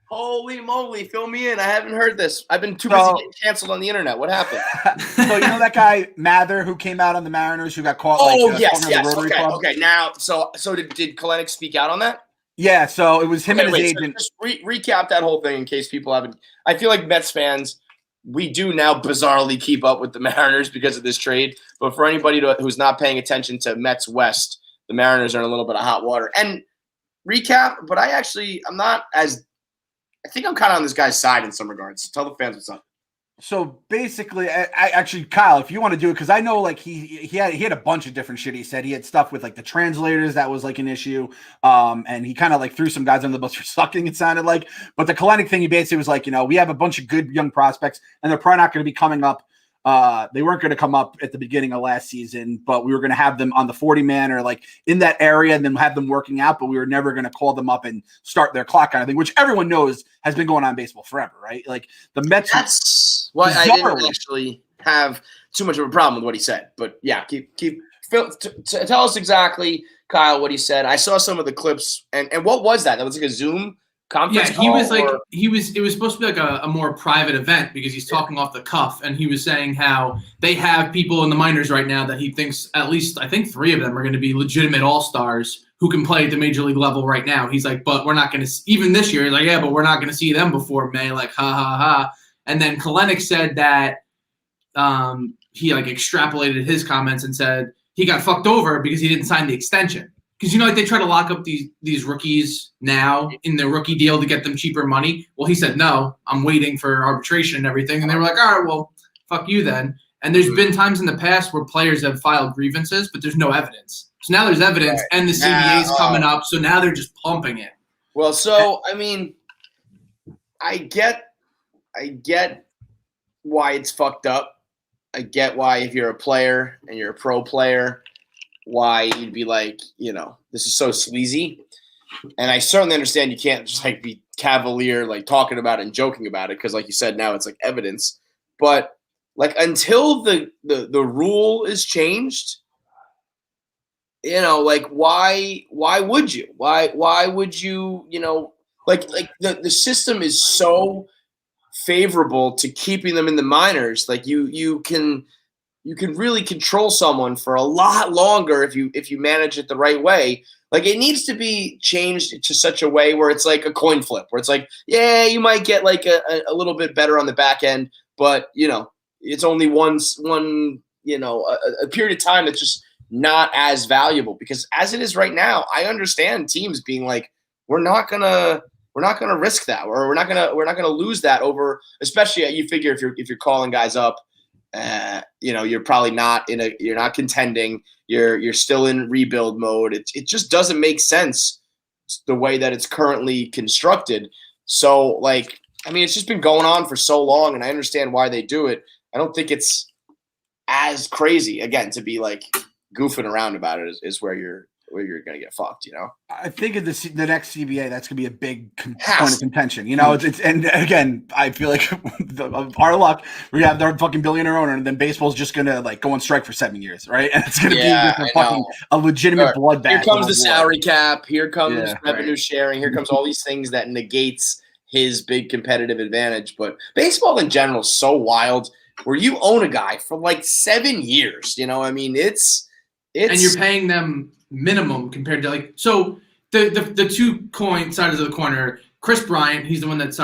Holy moly! Fill me in. I haven't heard this. I've been too busy getting canceled on the internet. What happened? So you know that guy Mather who came out on the Mariners who got caught? Yes. Okay. Now, so did Kalenic speak out on that? Yeah. So it was him and his agent. So just recap that whole thing in case people haven't. I feel like Mets fans, we do now bizarrely keep up with the Mariners because of this trade. But for anybody who's not paying attention to Mets West, the Mariners are in a little bit of hot water. And recap, but I'm not as. I think I'm kind of on this guy's side in some regards. Tell the fans what's up. So basically, I actually, Kyle, if you want to do it, because I know like he had a bunch of different shit. He said he had stuff with like the translators that was like an issue, and he kind of like threw some guys under the bus for sucking. It sounded like, but the Kalenic thing, he basically was like, we have a bunch of good young prospects, and they're probably not going to be coming up. They weren't going to come up at the beginning of last season, but we were going to have them on the 40-man or like in that area and then have them working out, but we were never going to call them up and start their clock kind of thing, which everyone knows has been going on in baseball forever, right? Like the Mets. That's why I didn't actually have too much of a problem with what he said, but yeah, tell us exactly, Kyle, what he said. I saw some of the clips and what was that? That was like a Zoom conference. Yeah, it was supposed to be like a more private event because he's talking off the cuff, and he was saying how they have people in the minors right now that he thinks at least I think 3 of them are going to be legitimate all-stars who can play at the major league level right now. He's like, but we're not going to even this year. He's like, yeah, but we're not going to see them before May. Like, ha ha ha. And then Kalenic said that he like extrapolated his comments and said he got fucked over because he didn't sign the extension. Because, like they try to lock up these rookies now in their rookie deal to get them cheaper money. Well, he said, no, I'm waiting for arbitration and everything. And they were like, all right, well, fuck you then. And there's been times in the past where players have filed grievances, but there's no evidence. So now there's evidence, and the CBA is coming up, so now they're just pumping it. Well, so, I mean, I get why it's fucked up. I get why if you're a player and you're a pro player – why you'd be like, this is so sleazy. And I certainly understand you can't just like be cavalier, like talking about it and joking about it. Cause like you said, now it's like evidence, but like until the rule is changed, like why would you, why would you, like the system is so favorable to keeping them in the minors. Like you can really control someone for a lot longer if you manage it the right way. Like it needs to be changed to such a way where it's like a coin flip, where it's like, yeah, you might get like a little bit better on the back end, but it's only one a period of time that's just not as valuable. Because as it is right now, I understand teams being like, we're not gonna risk that, or we're not gonna lose that over. Especially you figure if you're calling guys up. You're probably you're not contending. You're still in rebuild mode. It just doesn't make sense the way that it's currently constructed. So like, I mean, it's just been going on for so long, and I understand why they do it. I don't think it's as crazy again to be like goofing around about it is where you're gonna get fucked. I think in the next CBA, that's gonna be a big point of contention. It's and again, I feel like our luck, we have their fucking billionaire owner, and then baseball's just gonna like go on strike for 7 years, right? And it's gonna be a legitimate bloodbath. Here comes the salary cap. Here comes revenue sharing. Here comes all these things that negates his big competitive advantage. But baseball in general is so wild, where you own a guy for like 7 years. I mean, it's and you're paying them minimum compared to like so the 2 sides of the corner. Chris Bryant, he's the one that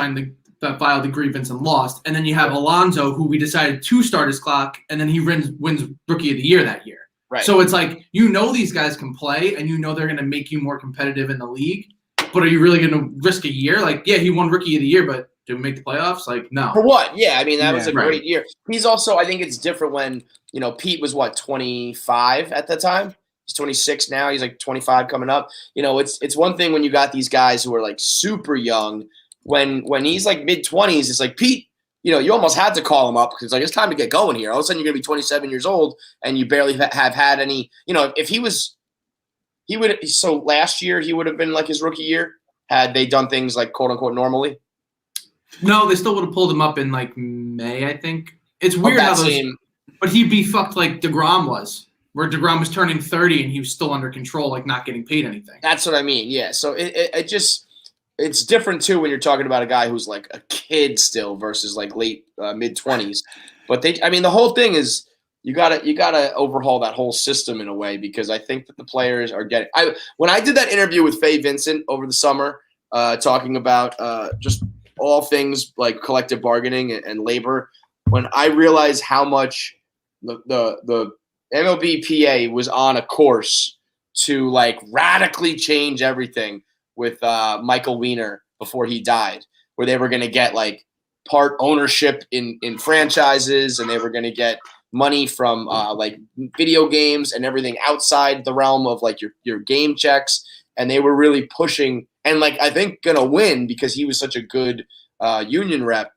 that filed the grievance and lost, and then you have Alonso, who we decided to start his clock, and then he wins Rookie of the Year that year. Right. So it's like these guys can play, and they're going to make you more competitive in the league. But are you really going to risk a year? Like, yeah, he won Rookie of the Year, but did we make the playoffs? Like, no. For what? Yeah, I mean that was a great year. He's also, I think it's different when Pete was 25 at the time. He's 26 now. He's like 25 coming up. It's one thing when you got these guys who are like super young. When he's like mid-20s, it's like, Pete, you almost had to call him up because it's like, it's time to get going here. All of a sudden you're going to be 27 years old and you barely have had any, if so last year he would have been like his rookie year had they done things like quote unquote normally. No, they still would have pulled him up in like May, I think. It's weird how but he'd be fucked like DeGrom was, where DeGrom was turning 30 and he was still under control, like not getting paid anything. That's what I mean. Yeah. So it's different too when you're talking about a guy who's like a kid still versus like late mid-20s. But the whole thing is you gotta overhaul that whole system in a way, because I think that the players are getting. When I did that interview with Faye Vincent over the summer, talking about just all things like collective bargaining and labor, when I realized how much the MLBPA was on a course to like radically change everything with Michael Weiner before he died, where they were going to get like part ownership in franchises, and they were going to get money from like video games and everything outside the realm of like your game checks. And they were really pushing and like, I think going to win because he was such a good union rep.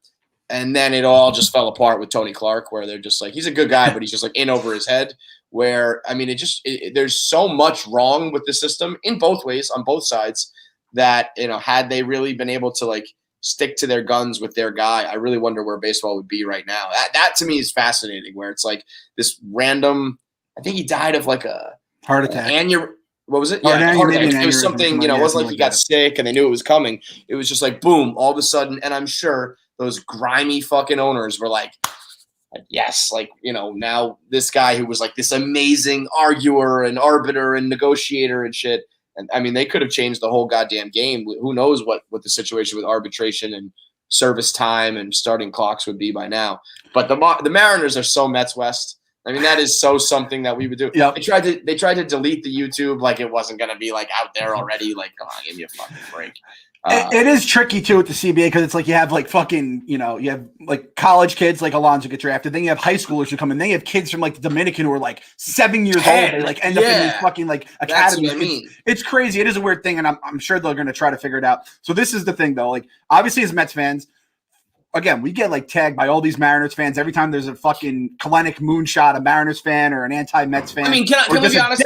And then it all just fell apart with Tony Clark, where they're just like, he's a good guy, but he's just like in over his head. Where, there's so much wrong with the system in both ways, on both sides, that, had they really been able to like stick to their guns with their guy, I really wonder where baseball would be right now. That to me is fascinating, where it's like this random, I think he died of like a heart attack. What was it? Yeah, heart attack. It was something, it wasn't like he got sick and they knew it was coming. It was just like, boom, all of a sudden. And I'm sure those grimy fucking owners were like, yes, like, now this guy who was like this amazing arguer and arbiter and negotiator and shit. And they could have changed the whole goddamn game. Who knows what the situation with arbitration and service time and starting clocks would be by now. But the Mariners are so Mets West. That is so something that we would do. Yep. They tried to delete the YouTube like it wasn't going to be like out there already. Like, come on, give me a fucking break. It is tricky too with the CBA, because it's like you have like fucking, you have like college kids like Alonso get drafted. Then you have high schoolers who come in. Then you have kids from like the Dominican who are like 7 years old. They like end up in these fucking like academies. That's what I mean. It's crazy. It is a weird thing, and I'm sure they're going to try to figure it out. So this is the thing though. Like obviously as Mets fans, again, we get like tagged by all these Mariners fans every time there's a fucking Kalenic moonshot, a Mariners fan or an anti-Mets fan. Can we be honest?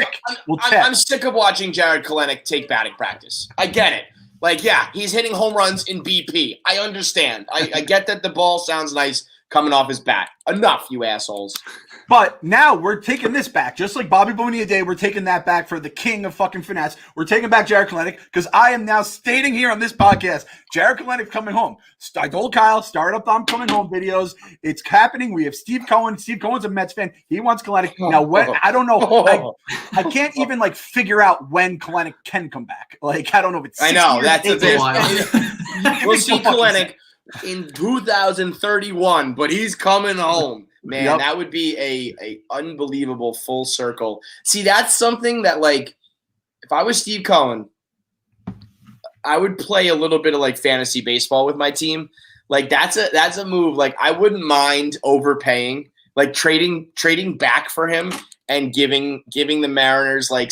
I'm sick of watching Jared Kalenic take batting practice. I get it. Like, yeah, he's hitting home runs in BP. I understand. I get that the ball sounds nice coming off his bat. Enough, you assholes. But now we're taking this back. Just like Bobby Bonilla Day, we're taking that back for the king of fucking finesse. We're taking back Jared Kalenic, because I am now stating here on this podcast, Jared Kalenic coming home. I told Kyle, start up I'm coming home videos. It's happening. We have Steve Cohen. Steve Cohen's a Mets fan. He wants Kalenic. Now, I don't know. I can't even like figure out when Kalenic can come back. Like, I don't know if it's 6 years. I know. That's a while. We'll see Kalenic in 2031, but he's coming home. Man, that would be a unbelievable full circle. See, that's something that, like, if I was Steve Cohen, I would play a little bit of like fantasy baseball with my team. Like that's a move. Like I wouldn't mind overpaying, like trading back for him and giving the Mariners like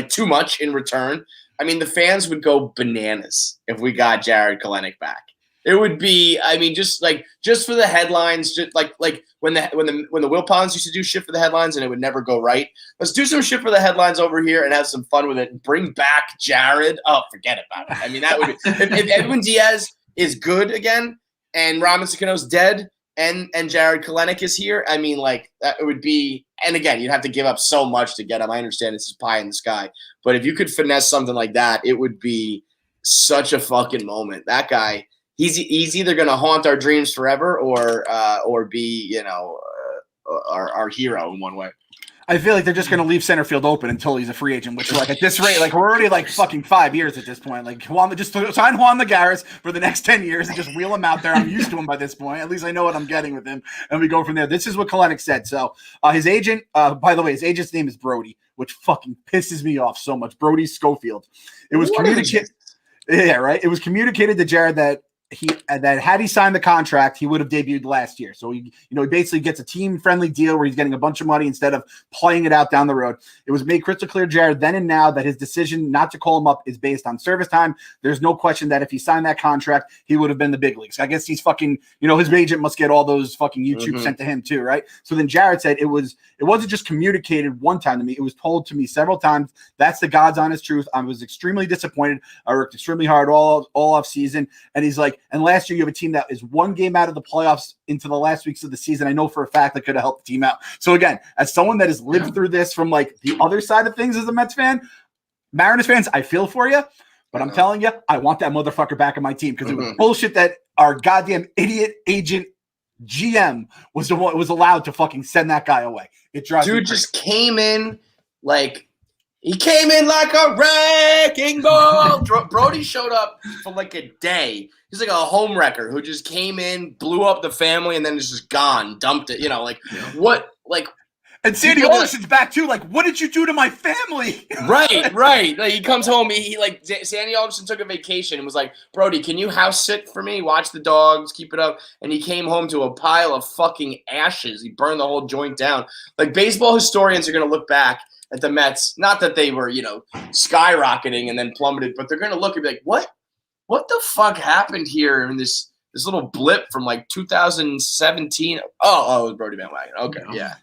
too much in return. The fans would go bananas if we got Jared Kalenic back. It would be, just for the headlines, just like when the Wilpons used to do shit for the headlines and it would never go right. Let's do some shit for the headlines over here and have some fun with it and bring back Jared. Oh, forget about it. That would be if Edwin Diaz is good again and Robinson Cano's dead and Jared Kalenic is here. That it would be. And again, you'd have to give up so much to get him. I understand it's pie in the sky, but if you could finesse something like that, it would be such a fucking moment. That guy. He's either going to haunt our dreams forever or be, our hero in one way. I feel like they're just going to leave center field open until he's a free agent, which like at this rate, like we're already like fucking 5 years at this point. Like just sign Juan Lagares for the next 10 years and just wheel him out there. I'm used to him by this point. At least I know what I'm getting with him. And we go from there. This is what Kalenic said. So his agent, by the way, his agent's name is Brody, which fucking pisses me off so much. Brody Schofield. It was communicated. Yeah, right. It was communicated to Jared that that had he signed the contract, he would have debuted last year. So he basically gets a team-friendly deal where he's getting a bunch of money instead of playing it out down the road. It was made crystal clear, Jared, then and now, that his decision not to call him up is based on service time. There's no question that if he signed that contract, he would have been the big leagues. I guess he's fucking, his agent must get all those fucking YouTube sent to him too, right? So then Jared said it wasn't just communicated one time to me. It was told to me several times. That's the God's honest truth. I was extremely disappointed. I worked extremely hard all off season. And he's like, and last year you have a team that is one game out of the playoffs into the last weeks of the season. I know for a fact that could have helped the team out. So again, as someone that has lived through this from like the other side of things as a Mets fan, Mariners fans, I feel for you, but I'm telling you, I want that motherfucker back on my team because it was bullshit that our goddamn idiot agent GM was the one was allowed to fucking send that guy away. It drives me crazy. Just came in like he came in like a wrecking ball. Brody showed up for like a day. He's like a home wrecker who just came in, blew up the family, and then is just gone, dumped it. What? Like, and Sandy Alderson's back too. Like, what did you do to my family? Right. Like, he comes home. He like Sandy Alderson took a vacation and was like, Brody, can you house sit for me? Watch the dogs, keep it up. And he came home to a pile of fucking ashes. He burned the whole joint down. Like, baseball historians are gonna look back at the Mets, not that they were, skyrocketing and then plummeted, but they're going to look and be like, what the fuck happened here in this little blip from like 2017? Oh, it was Brody Van Wagen. Okay, yeah,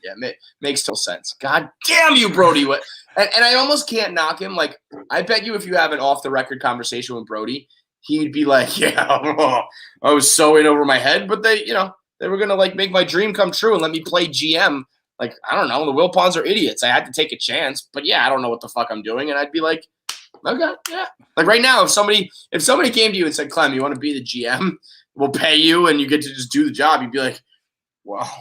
makes total sense. God damn you, Brody. And I almost can't knock him. Like, I bet you if you have an off-the-record conversation with Brody, he'd be like, yeah, I was so in over my head, but they were going to like make my dream come true and let me play GM. Like, I don't know. The Wilpons are idiots. I had to take a chance. But, yeah, I don't know what the fuck I'm doing. And I'd be like, okay, yeah. Like, right now, if somebody came to you and said, Clem, you want to be the GM? We'll pay you and you get to just do the job. You'd be like, well,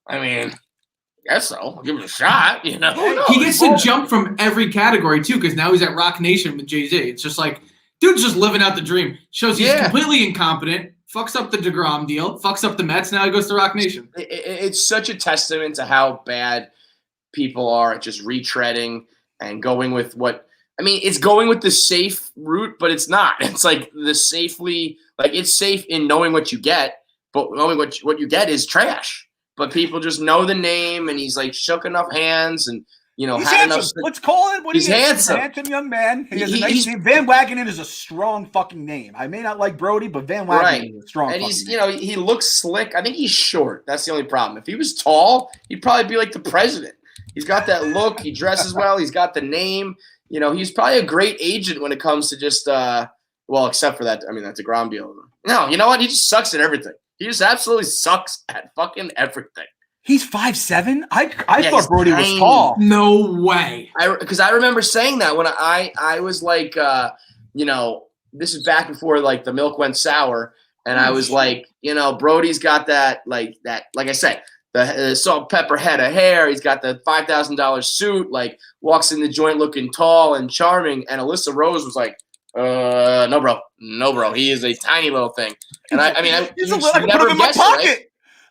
I mean, I guess so. I'll give it a shot, He gets to jump from every category, too, because now he's at Rock Nation with Jay-Z. It's just like, dude's just living out the dream. Shows he's completely incompetent. Fucks up the DeGrom deal, fucks up the Mets. Now he goes to Rock Nation. It's such a testament to how bad people are at just retreading and going with it's going with the safe route, but it's not. It's like it's safe in knowing what you get, but knowing what you get is trash. But people just know the name, and he's like shook enough hands and he's had handsome. Let's call it what he's handsome. He's a handsome young man. He has a nice name. Van Wagenen is a strong fucking name. I may not like Brody, but Van Wagenen is a strong and fucking name. He looks slick. I think he's short. That's the only problem. If he was tall, he'd probably be like the president. He's got that look. He dresses well. He's got the name. He's probably a great agent when it comes to just except for that. I mean, that's a DeGrom deal. No, you know what? He just sucks at everything. He just absolutely sucks at fucking everything. He's 5'7". I thought Brody was tall. No way. Because I remember saying that when I was like, this is back before like the milk went sour, and I was like, Brody's got that like I said, the salt pepper head of hair. He's got the $5,000 suit. Like, walks in the joint looking tall and charming. And Alyssa Rose was like, no, bro. He is a tiny little thing. And I he's a little. I put him in my pocket.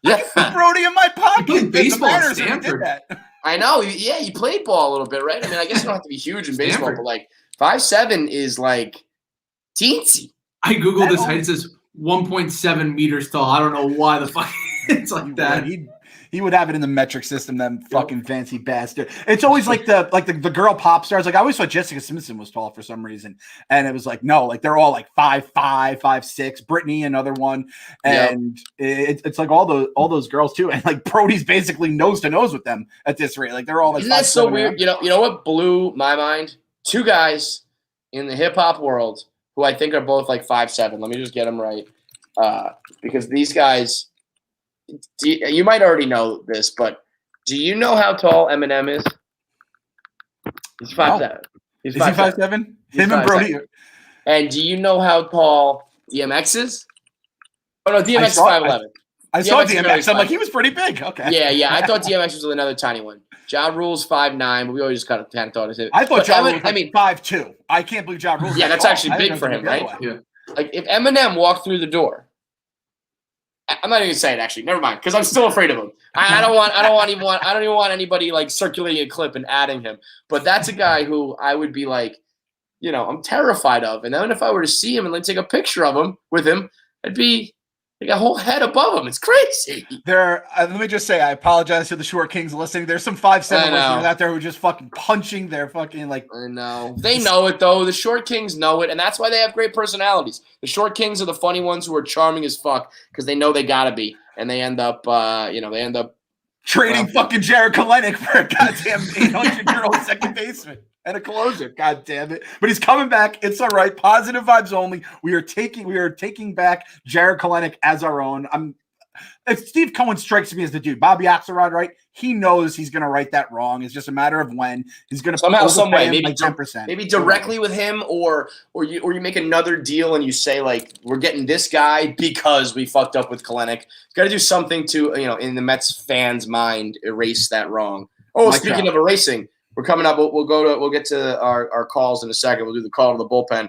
Right? I can put Brody in my pocket. Baseball at Stanford. I know. Yeah, he played ball a little bit, right? I mean, I guess you don't have to be huge in baseball, but like 5'7" is like teensy. I googled his height. It says 1.7 meters tall. I don't know why the fuck it's like that. He would have it in the metric system, that fucking fancy bastard. It's always like the girl pop stars. Like, I always thought Jessica Simpson was tall for some reason. And it was like, no, like they're all like 5'5", 5'6". Brittany, another one. And it's like all those girls too. And like Brody's basically nose to nose with them at this rate. Like, they're all like, isn't that so weird? You know what blew my mind? Two guys in the hip hop world who I think are both like 5'7". Let me just get them right. Because these guys, you might already know this, but do you know how tall Eminem is? He's 5'7". Is he 5'7"? Him and Brody. And do you know how tall DMX is? Oh no, DMX is 5'11". I saw DMX. I'm like, he was pretty big. Okay. Yeah. I thought DMX was another tiny one. Ja Rule's 5'9", but we always just kind of thought of it. I thought Ja Rule was 5'2". I can't believe Ja Rule. Yeah, that's actually big for him, right? Yeah. Like, if Eminem walked through the door, I'm not even gonna say it, actually. Never mind, because I'm still afraid of him. I don't even want anybody like circulating a clip and adding him. But that's a guy who I would be like, I'm terrified of. And then if I were to see him and like take a picture of him with him, I'd be like a whole head above them. It's crazy. Let me just say, I apologize to the Short Kings listening. There's some 5'7" listeners out there who are just fucking punching their fucking like. I know. They know it though. The Short Kings know it, and that's why they have great personalities. The Short Kings are the funny ones who are charming as fuck because they know they gotta be, and they end up, trading fucking Jared Kalenic for a goddamn 800-year-old second baseman and a closer. God damn it! But he's coming back. It's all right. Positive vibes only. We are taking back Jared Kalenic as our own. If Steve Cohen strikes me as the dude, Bobby Axelrod, right? He knows he's going to right that wrong. It's just a matter of when he's going to somehow, some way, maybe like 10%, maybe directly with him, or you make another deal and you say like we're getting this guy because we fucked up with Kalenic. Got to do something to in the Mets fans' mind erase that wrong. Oh, speaking of erasing, we're coming up. We'll get to our calls in a second. We'll do the call to the bullpen.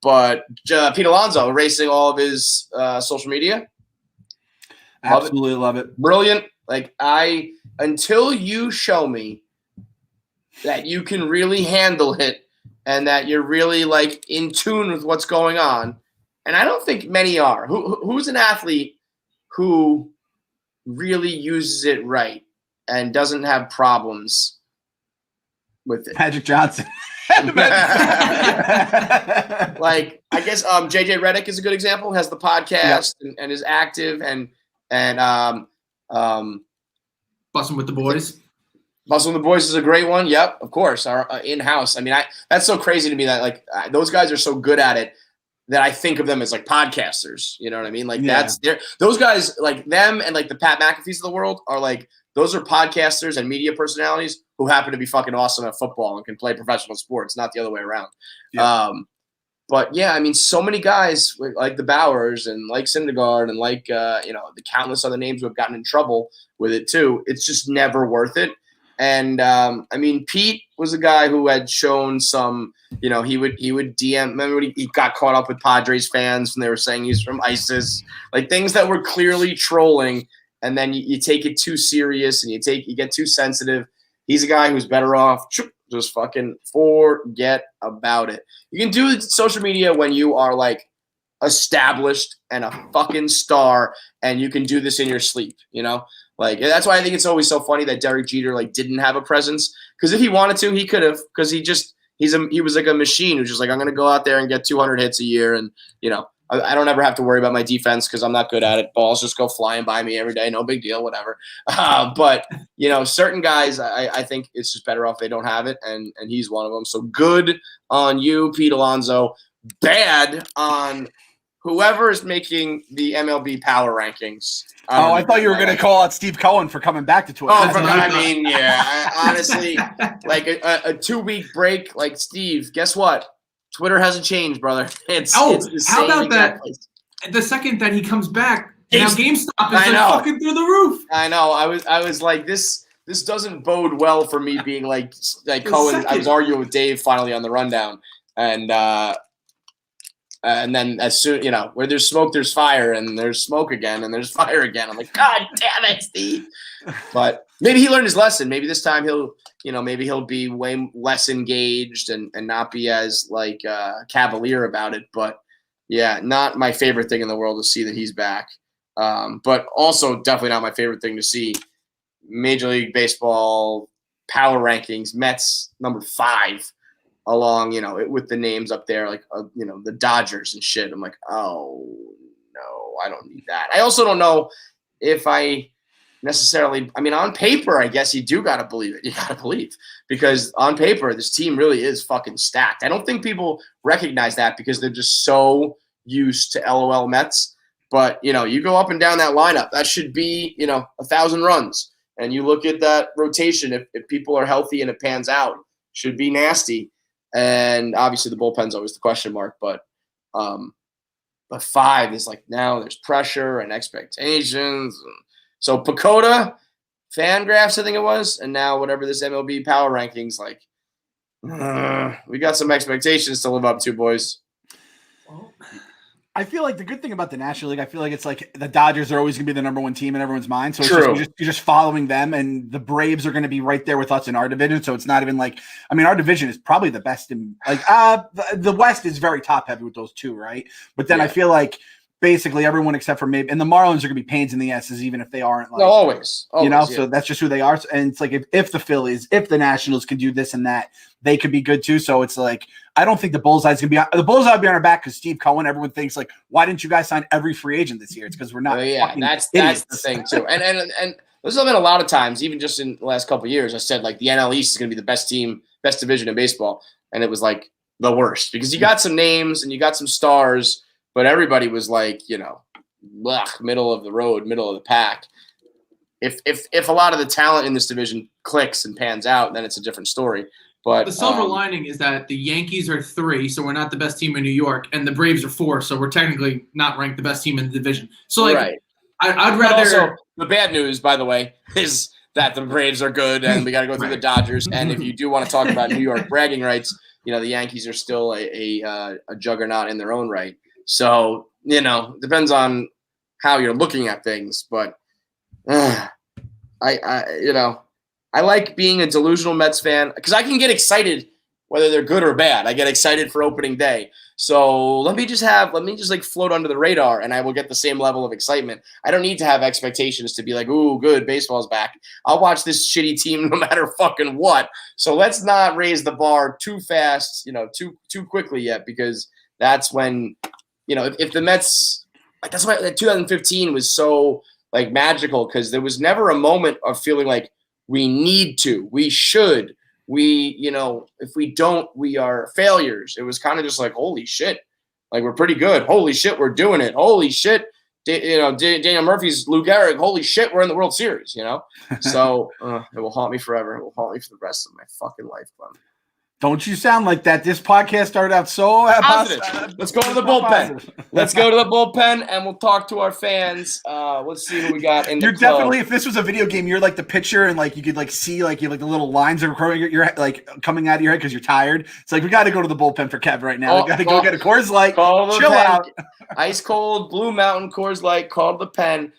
But Pete Alonso erasing all of his social media. Absolutely love it. Brilliant. Like until you show me that you can really handle it and that you're really like in tune with what's going on, and I don't think many are. Who's an athlete who really uses it right and doesn't have problems with it? Magic Johnson. Like I guess JJ Redick is a good example. Has the podcast and is active and Bussin' with the Boys. Bussin' with the Boys is a great one. Yep, of course. Our in-house. I mean, that's so crazy to me that like those guys are so good at it that I think of them as like podcasters. You know what I mean? Like those guys, like them and like the Pat McAfees of the world are like those are podcasters and media personalities who happen to be fucking awesome at football and can play professional sports, not the other way around. Yeah. But yeah, I mean, so many guys like the Bowers and like Syndergaard and like the countless other names who have gotten in trouble with it too. It's just never worth it. And I mean, Pete was a guy who had shown some. He would DM. Remember when he got caught up with Padres fans and they were saying he's from ISIS, like things that were clearly trolling. And then you take it too serious and you get too sensitive. He's a guy who's better off just fucking forget about it. You can do social media when you are like established and a fucking star, and you can do this in your sleep. Like that's why I think it's always so funny that Derek Jeter like didn't have a presence, because if he wanted to, he could have. Because he was like a machine who's just like, I'm gonna go out there and get 200 hits a year, and I don't ever have to worry about my defense because I'm not good at it. Balls just go flying by me every day. No big deal, whatever. But, certain guys, I think it's just better off they don't have it, and he's one of them. So good on you, Pete Alonso. Bad on whoever is making the MLB power rankings. I thought you were going to call out Steve Cohen for coming back to Twitter. Honestly, like a 2-week break, like Steve, guess what? Twitter hasn't changed, brother. It's the same. How about that? Place. The second that he comes back, now GameStop is fucking through the roof. I know. I was like, this doesn't bode well for me being like Cohen. I was arguing with Dave finally on the rundown, and then as soon where there's smoke, there's fire, and there's smoke again, and there's fire again. I'm like, God damn it, Steve. But maybe he learned his lesson. Maybe this time maybe he'll be way less engaged and not be as like cavalier about it. But yeah, not my favorite thing in the world to see that he's back. But also definitely not my favorite thing to see Major League Baseball power rankings, Mets number 5 along, with the names up there, like, the Dodgers and shit. I'm like, oh no, I don't need that. I also don't know if I necessarily, I mean, on paper, I guess you do got to believe it. You got to believe, because on paper, this team really is fucking stacked. I don't think people recognize that because they're just so used to LOL Mets. But, you go up and down that lineup, that should be, 1,000 runs. And you look at that rotation, if people are healthy and it pans out, should be nasty. And obviously the bullpen's always the question mark, but 5 is like, now there's pressure and expectations. So Pacoda, Fangraphs, I think it was, and now whatever this MLB power rankings, like, we got some expectations to live up to, boys. I feel like the good thing about the National League, I feel like it's like the Dodgers are always going to be the number one team in everyone's mind. So it's True. you're just following them, and the Braves are going to be right there with us in our division. So it's not even like, I mean, our division is probably the best in like the West is very top heavy with those two, right? But then I feel like basically everyone except for maybe, and the Marlins are going to be pains in the asses, even if they aren't like, always, you know, so that's just who they are. And it's like, if the Phillies, if the Nationals can do this and that, they could be good too. So it's like, I don't think the bullseye's going to be on the bullseye will be on our back because Steve Cohen, everyone thinks like, why didn't you guys sign every free agent this year? It's because we're not. That's the thing too. And there's been a lot of times, even just in the last couple of years, I said like the NL East is going to be the best team, best division in baseball. And it was like the worst because you got some names and you got some stars, but everybody was like, you know, middle of the road, middle of the pack. If a lot of the talent in this division clicks and pans out, then it's a different story. But the silver lining is that the Yankees are 3, so we're not the best team in New York, and the Braves are 4, so we're technically not ranked the best team in the division. So like, I'd rather. Also, the bad news, by the way, is that the Braves are good, and we got to go through the Dodgers. And if you do want to talk about New York bragging rights, you know the Yankees are still a juggernaut in their own right. So you know, depends on how you're looking at things, but I like being a delusional Mets fan because I can get excited whether they're good or bad. I get excited for opening day. So let me just like float under the radar and I will get the same level of excitement. I don't need to have expectations to be like, ooh, good, baseball's back. I'll watch this shitty team no matter fucking what. So let's not raise the bar too fast, you know, too quickly yet, because that's when, you know, if the Mets, like that's why 2015 was so like magical, because there was never a moment of feeling like we need to, we should, you know, if we don't, we are failures. It was kind of just like, holy shit, like we're pretty good. Holy shit, we're doing it. Holy shit, you know, Daniel Murphy's Lou Gehrig. Holy shit, we're in the World Series, you know? So it will haunt me forever. It will haunt me for the rest of my fucking life, bro. Don't you sound like that. This podcast started out so positive. Let's go to the bullpen. Let's go to the bullpen, and we'll talk to our fans. Let's see who we got in the club. Definitely, if this was a video game, you're like the pitcher, and like you could like see like you like the little lines are you're like coming out of your head because you're tired. It's like we got to go to the bullpen for Kev right now. We got to go get a Coors Light. Chill out. Ice cold Blue Mountain Coors Light. Call the pen.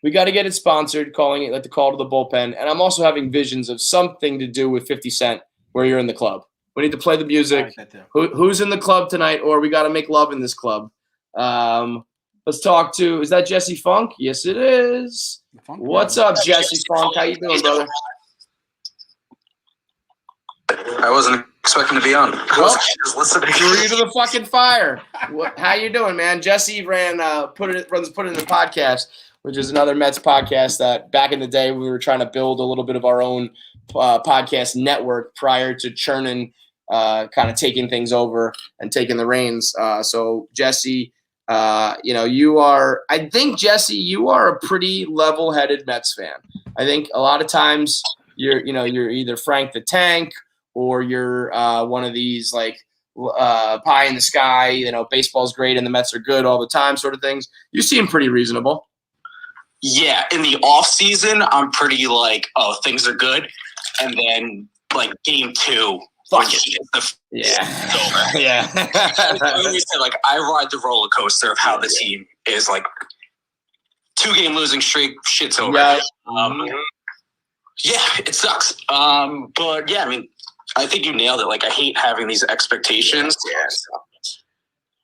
We got to get it sponsored, calling it like the call to the bullpen. And I'm also having visions of something to do with 50 Cent where you're in the club. We need to play the music. Who's in the club tonight? Or we got to make love in this club. Let's talk to, is that Jesse Funk? Yes, it is. What's up, Jesse Funk? How you doing, brother? I wasn't expecting to be on. Well, just listening. Threw you to the fucking fire. How you doing, man? Jesse put it in the podcast, which is another Mets podcast that back in the day we were trying to build a little bit of our own podcast network prior to churning, kind of taking things over and taking the reins. So Jesse, you know, Jesse, you are a pretty level-headed Mets fan. I think a lot of times you're either Frank the Tank or you're one of these like pie in the sky, you know, baseball's great and the Mets are good all the time sort of things. You seem pretty reasonable. Yeah, in the off season, I'm pretty like, oh, things are good, and then like game 2, yeah, over. Yeah. I said, like, I ride the roller coaster of how the team is like 2-game losing streak, shit's over. Yeah. Yeah, it sucks. But yeah, I mean, I think you nailed it. Like, I hate having these expectations. Yes.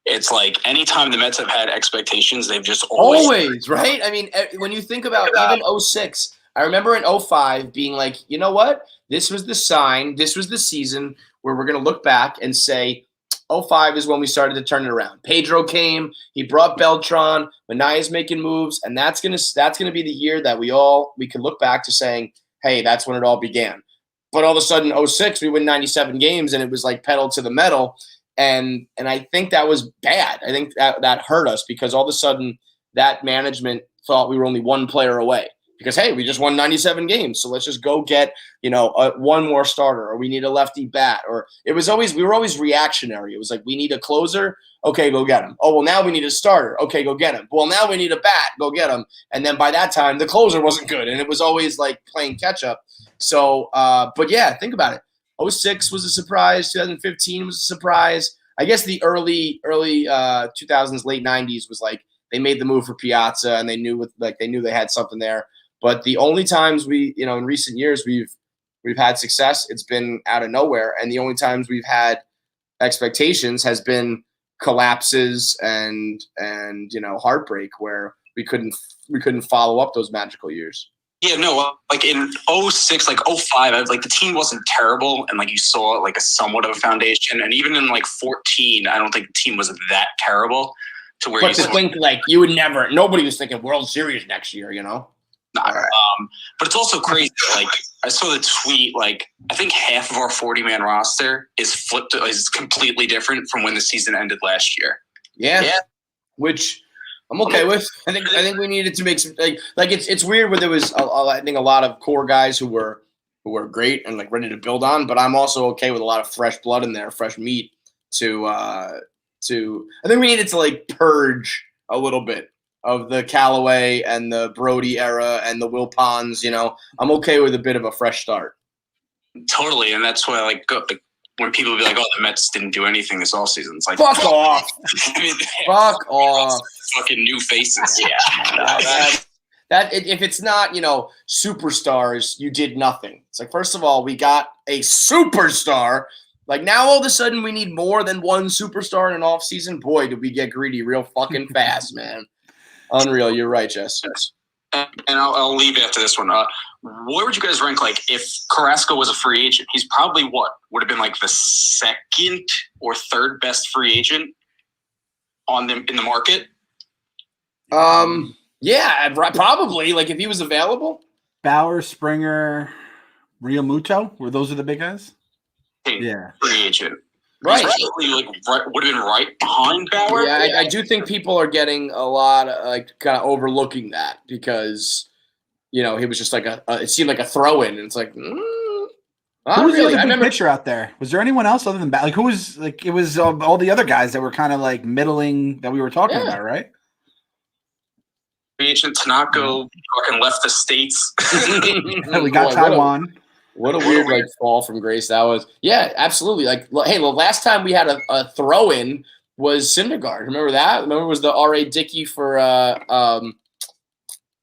It's like anytime the Mets have had expectations, they've just always right? I mean, when you think about even 06, I remember in 05 being like, you know what? This was the sign. This was the season where we're going to look back and say 05 is when we started to turn it around. Pedro came. He brought Beltran. Manaya's making moves. And that's going to be the year that we can look back to saying, hey, that's when it all began. But all of a sudden, 06, we win 97 games, and it was like pedal to the metal. And I think that was bad. I think that hurt us because all of a sudden that management thought we were only one player away because, hey, we just won 97 games. So let's just go get, you know, one more starter, or we need a lefty bat, or we were always reactionary. It was like, we need a closer. Okay, go get him. Oh, well, now we need a starter. Okay, go get him. Well, now we need a bat. Go get him. And then by that time, the closer wasn't good. And it was always like playing catch up. So, but yeah, think about it. 06 was a surprise. 2015 was a surprise. I guess the early 2000s, late 90s was like they made the move for Piazza and they knew they had something there. But the only times in recent years we've had success, it's been out of nowhere. And the only times we've had expectations has been collapses and heartbreak where we couldn't follow up those magical years. Yeah, no, like in 06, like 05, the team wasn't terrible, and like you saw like a somewhat of a foundation. And even in like 14, I don't think the team was that terrible to where but to think like you would never, nobody was thinking World Series next year, Nah, but it's also crazy. Like I saw the tweet. Like I think half of our 40-man roster is completely different from when the season ended last year. Yeah. Which I'm okay with. I think we needed to make some like it's weird where there was I think a lot of core guys who were great and like ready to build on, but I'm also okay with a lot of fresh blood in there, fresh meat to I think we needed to like purge a little bit of the Callaway and the Brody era and the Will Ponds, I'm okay with a bit of a fresh start. Totally, and that's why when people be like, "Oh, the Mets didn't do anything this offseason," it's like, fuck off. I mean, fuck off. Fucking new faces. Yeah. That if it's not, superstars, you did nothing. It's like, first of all, we got a superstar. Like now all of a sudden we need more than one superstar in an offseason. Boy, did we get greedy real fucking fast, man. Unreal. You're right, Jess. And I'll leave after this one. Where would you guys rank, like, if Carrasco was a free agent? He's probably would have been like the second or third best free agent in the market? Yeah, probably. Like if he was available. Bauer, Springer, Real Muto, those are the big guys? Yeah. Free agent. Right. Would have been right behind Bauer. Yeah, I do think people are getting a lot of kind of overlooking that because, he was just like it seemed like a throw in, and it's like, who was the other big pitcher out there? Was there anyone else other than Bauer? Who was it was all the other guys that were kind of like middling that we were talking about, right? Free agent Tanaka fucking left the States. We got Taiwan. What a weird fall from grace that was. Yeah, absolutely. Like, hey, the last time we had a throw-in was Syndergaard. Remember that? Remember it was the R.A. Dickey for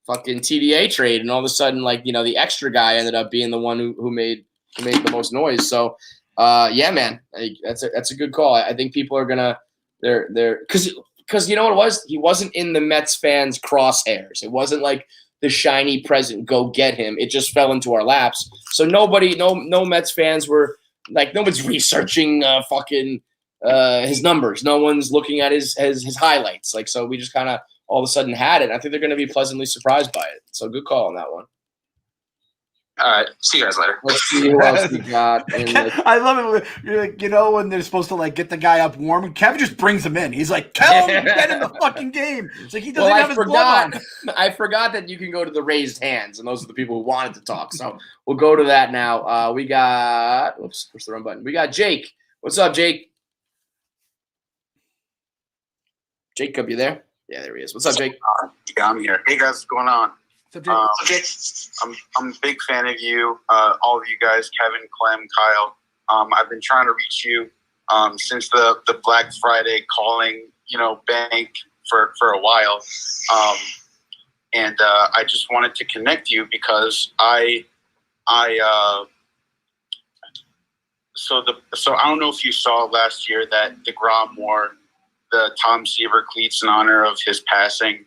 fucking TDA trade, and all of a sudden, the extra guy ended up being the one who made the most noise. So, yeah, man, that's a good call. I think people are gonna because you know what it was? He wasn't in the Mets fans' crosshairs. It wasn't like the shiny present, go get him. It just fell into our laps. So no Mets fans were like, nobody's researching his numbers. No one's looking at his highlights. So we just kind of all of a sudden had it. I think they're going to be pleasantly surprised by it. So good call on that one. All right. See you guys later. Let's see who else we got. I love it. You're like, when they're supposed to get the guy up warm, and Kevin just brings him in. He's like, tell him to get in the fucking game. It's like he doesn't have his glove on. I forgot that you can go to the raised hands, and those are the people who wanted to talk. So we'll go to that now. We got, whoops, push the wrong button. We got Jake. What's up, Jake? Jacob, you there? Yeah, there he is. What's up, Jake? Yeah, I'm here. Hey, guys, what's going on? I'm a big fan of you, all of you guys, Kevin, Clem, Kyle. I've been trying to reach you since the Black Friday calling, bank for a while. And I just wanted to connect you because so I don't know if you saw last year that DeGrom wore the Tom Seaver cleats in honor of his passing.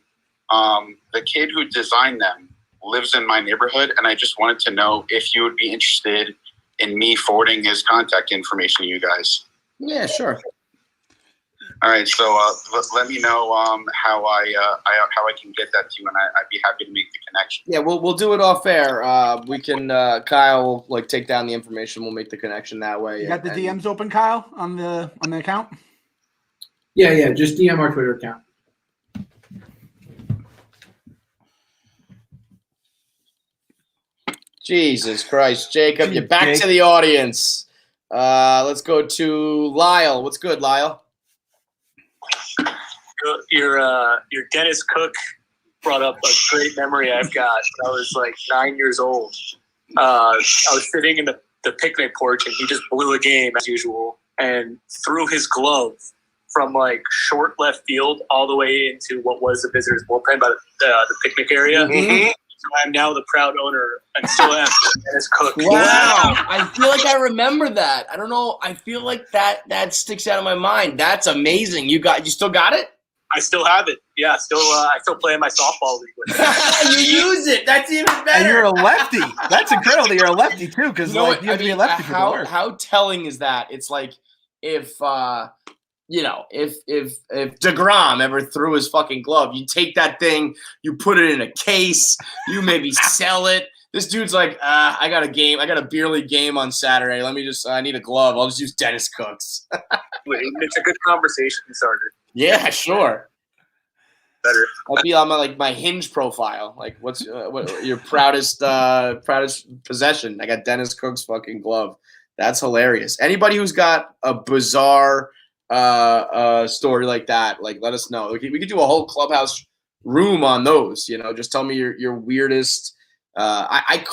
The kid who designed them lives in my neighborhood, and I just wanted to know if you would be interested in me forwarding his contact information to you guys. Yeah, sure. All right, so let me know how I can get that to you, and I'd be happy to make the connection. Yeah, we'll do it off air. We can Kyle will take down the information. We'll make the connection that way. You got the DMs open, Kyle, on the account? Yeah, just DM our Twitter account. Jesus Christ, Jacob, you're back to the audience. Let's go to Lyle. What's good, Lyle? Your Dennis Cook brought up a great memory I've got. I was like 9 years old. I was sitting in the picnic porch, and he just blew a game as usual. and threw his glove from like short left field all the way into what was the visitors' bullpen by the picnic area. Mm-hmm. So I'm now the proud owner and still am Dennis Cook. Wow. I feel like I remember that. I don't know. I feel like that sticks out of my mind. That's amazing. You still got it? I still have it. Yeah, I still play in my softball league with it. You use it. That's even better. And you're a lefty. That's incredible that you're a lefty too, because you have to be a lefty for the work. How telling is that? It's like if DeGrom ever threw his fucking glove, you take that thing, you put it in a case, you maybe sell it. This dude's like, I got a beer league game on Saturday. I need a glove. I'll just use Dennis Cook's. It's a good conversation starter. Yeah, sure. Better. I'll be on my Hinge profile. Like, what's your proudest possession? I got Dennis Cook's fucking glove. That's hilarious. Anybody who's got a bizarre story like that, like, let us know. We could do a whole clubhouse room on those. Just tell me your weirdest. I've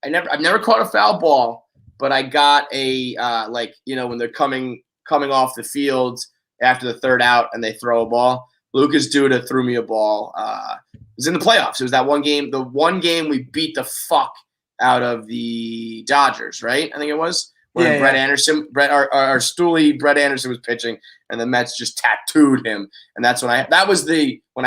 never caught a foul ball, but I got a when they're coming off the field after the third out and they throw a ball. Lucas Duda threw me a ball. It was in the playoffs. It was that one game. The one game we beat the fuck out of the Dodgers, right? I think it was when Brett Anderson was pitching, and the Mets just tattooed him. And that's when I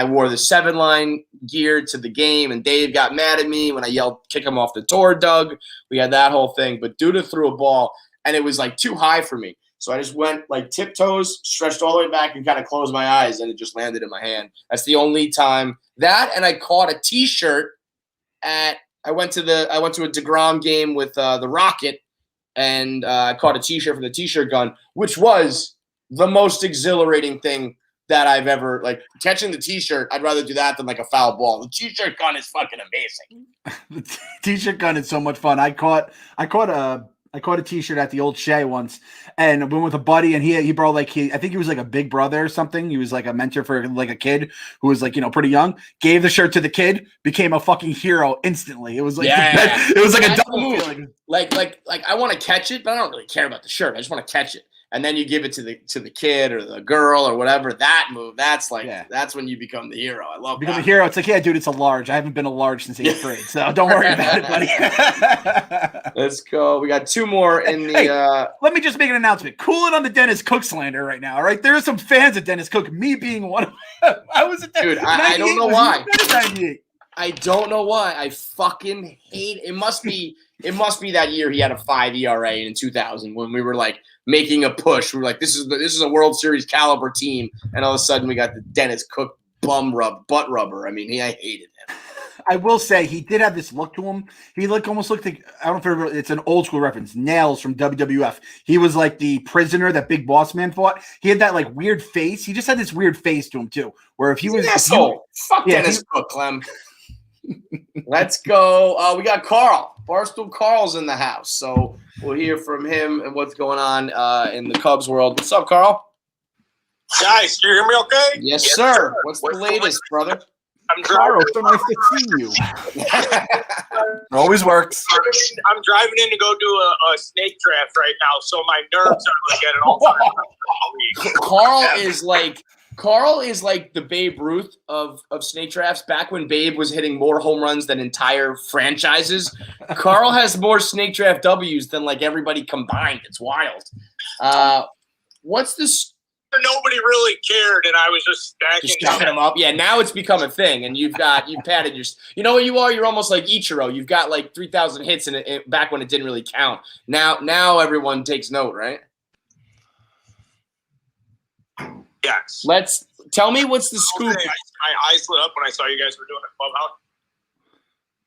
wore the 7-line gear to the game, and Dave got mad at me when I yelled, "Kick him off the tour, Doug." We had that whole thing. But Duda threw a ball, and it was like too high for me. So I just went like tiptoes, stretched all the way back, and kind of closed my eyes, and it just landed in my hand. That's the only time that. And I caught a T-shirt I went to a DeGrom game with the Rocket, and I caught a T-shirt from the T-shirt gun, which was the most exhilarating thing that I've ever, like, catching the T-shirt. I'd rather do that than like a foul ball. The T-shirt gun is fucking amazing. The T-shirt gun is so much fun. I caught a T-shirt at the old Shea once, and I went with a buddy, and he brought I think he was like a big brother or something. He was like a mentor for like a kid who was like, pretty young. Gave the shirt to the kid, became a fucking hero instantly. It was like it was like a double feeling. Like I want to catch it, but I don't really care about the shirt. I just want to catch it. And then you give it to the kid or the girl or whatever. That move, that's when you become the hero. I love become the hero. It's like, yeah, dude, it's a large. I haven't been a large since 8th grade, so don't worry about it, buddy. Let's go. We got two more in the. Hey, let me just make an announcement. Cool it on the Dennis Cook slander right now. All right, there are some fans of Dennis Cook. Me being one of them. I was at that. Dude, I don't know why. I don't know why. I fucking hate it. It must be that year he had a 5 ERA in 2000 when we were like making a push. We were like, this is a World Series caliber team, and all of a sudden we got the Dennis Cook butt rubber. I mean, I hated him. I will say he did have this look to him. He almost looked like, I don't know if you remember, it's an old school reference, Nails from WWF. He was like the prisoner that Big Boss Man fought. He had that like weird face. He just had this weird face to him too, where if he was asshole. Fuck Dennis Cook, Clem. Let's go. We got Carl. Barstool Carl's in the house, so we'll hear from him and what's going on in the Cubs world. What's up, Carl? Guys, can you hear me okay? Yes, sir. What's the latest, brother? I'm driving. So nice to see you. It always works. I'm driving in to go do a snake draft right now, so my nerves are like at an all-time. Carl is like the Babe Ruth of snake drafts. Back when Babe was hitting more home runs than entire franchises, Carl has more snake draft W's than like everybody combined. It's wild. What's this? Nobody really cared, and I was just stacking them up. Yeah, now it's become a thing, and you've padded your. You know what you are? You're almost like Ichiro. You've got like 3,000 hits in it back when it didn't really count. Now everyone takes note, right? Yes. Tell me what's the scoop. Okay, my eyes lit up when I saw you guys were doing a clubhouse.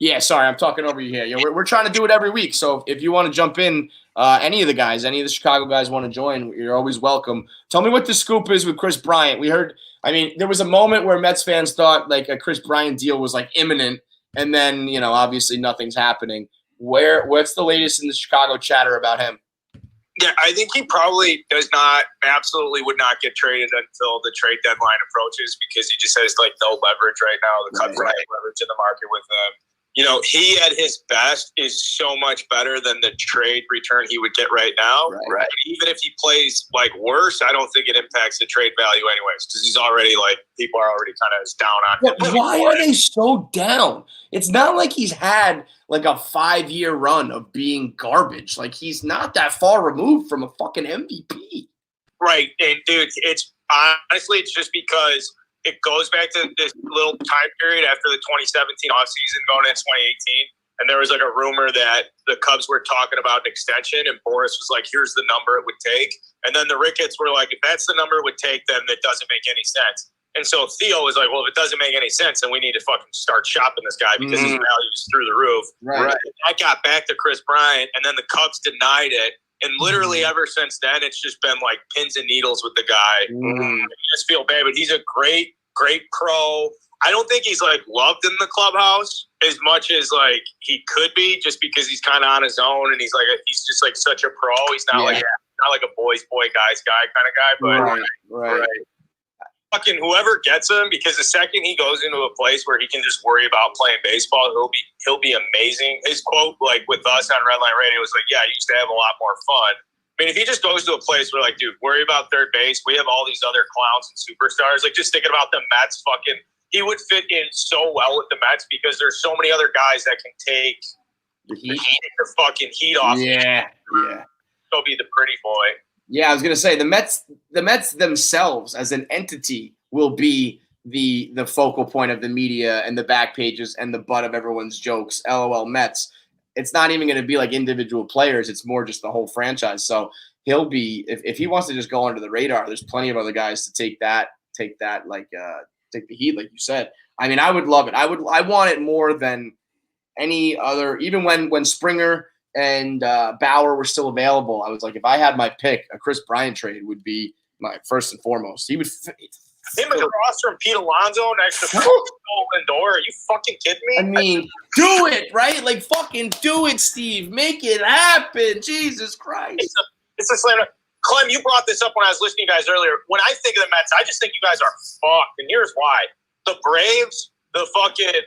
Yeah, sorry, I'm talking over you here. Yeah, we're trying to do it every week. So if you want to jump in, any of the Chicago guys want to join, you're always welcome. Tell me what the scoop is with Chris Bryant. We heard, there was a moment where Mets fans thought like a Chris Bryant deal was like imminent, and then obviously nothing's happening. What's the latest in the Chicago chatter about him? Yeah, I think he probably absolutely would not get traded until the trade deadline approaches because he just has like no leverage right now. The Cubs have leverage in the market with he at his best is so much better than the trade return he would get right now. Right. Even if he plays like worse, I don't think it impacts the trade value anyways, because he's already people are already kind of down on him. But why are they so down? It's not like he's had like a 5-year run of being garbage. Like he's not that far removed from a fucking MVP. Right. And dude, it's honestly, it's just because it goes back to this little time period after the 2017 offseason going into 2018. And there was like a rumor that the Cubs were talking about an extension, and Boris was like, here's the number it would take. And then the Ricketts were like, if that's the number it would take, then it doesn't make any sense. And so Theo was like, well, if it doesn't make any sense, then we need to fucking start shopping this guy because his value is through the roof. Right. I got back to Chris Bryant, and then the Cubs denied it. And literally ever since then, it's just been like pins and needles with the guy. I just feel bad, but he's a great pro. I don't think he's like loved in the clubhouse as much as like he could be, just because he's kind of on his own and he's just like such a pro. He's not like a boys boy guys guy kind of guy, but right. Fucking whoever gets him, because the second he goes into a place where he can just worry about playing baseball, he'll be amazing. His quote like with us on Redline Radio was like, "Yeah, I used to have a lot more fun." I mean, if he just goes to a place where like, dude, worry about third base. We have all these other clowns and superstars. Like just thinking about the Mets, he would fit in so well with the Mets because there's so many other guys that can take the fucking heat off. Yeah. He'll be the pretty boy. Yeah, I was gonna say the Mets themselves as an entity will be the focal point of the media and the back pages and the butt of everyone's jokes. LOL Mets. It's not even gonna be like individual players. It's more just the whole franchise. So he'll be if he wants to just go under the radar. There's plenty of other guys to take the heat, like you said. I mean, I would love it. I want it more than any other. Even when Springer and Bauer were still available, I was like, if I had my pick, a Chris Bryant trade would be my first and foremost. He would him across from Pete Alonso next to Lindor. Are you fucking kidding me? I mean, do it, right? Like fucking do it, Steve. Make it happen. Jesus Christ. It's a slam. Clem, you brought this up when I was listening to you guys earlier. When I think of the Mets, I just think you guys are fucked, and here's why: the Braves, the fucking.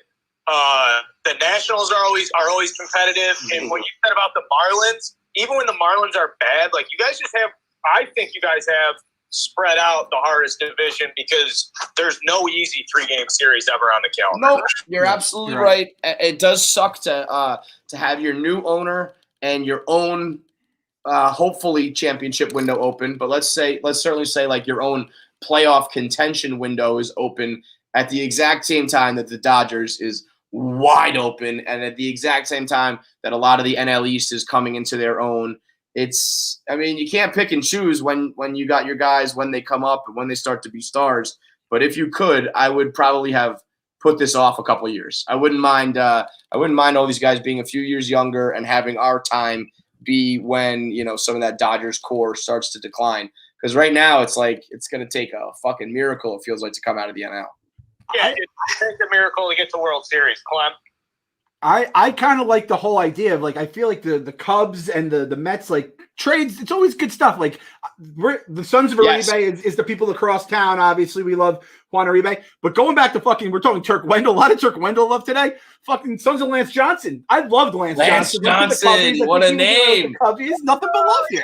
The Nationals are always competitive, and what you said about the Marlins, even when the Marlins are bad, like you guys just have. I think you guys have spread out the hardest division because there's no easy 3-game series ever on the calendar. Nope, you're absolutely right. It does suck to have your new owner and your own hopefully championship window open, but let's certainly say like your own playoff contention window is open at the exact same time that the Dodgers is wide open, and at the exact same time that a lot of the NL East is coming into their own. I mean, you can't pick and choose when you got your guys, when they come up and when they start to be stars. But if you could, I would probably have put this off a couple of years. I wouldn't mind all these guys being a few years younger and having our time be when, some of that Dodgers core starts to decline. Because right now it's like it's going to take a fucking miracle, it feels like, to come out of the NL. Yeah, it takes a miracle to get to World Series, Clem. I kind of like the whole idea of like I feel like the Cubs and the Mets like trades. It's always good stuff. Like the Sons of Uribe is the people across town. Obviously, we love Juan Uribe. But going back to we're talking Turk Wendell. A lot of Turk Wendell love today. Fucking Sons of Lance Johnson. I loved Lance Johnson. What a name! Cubbies, nothing but love here.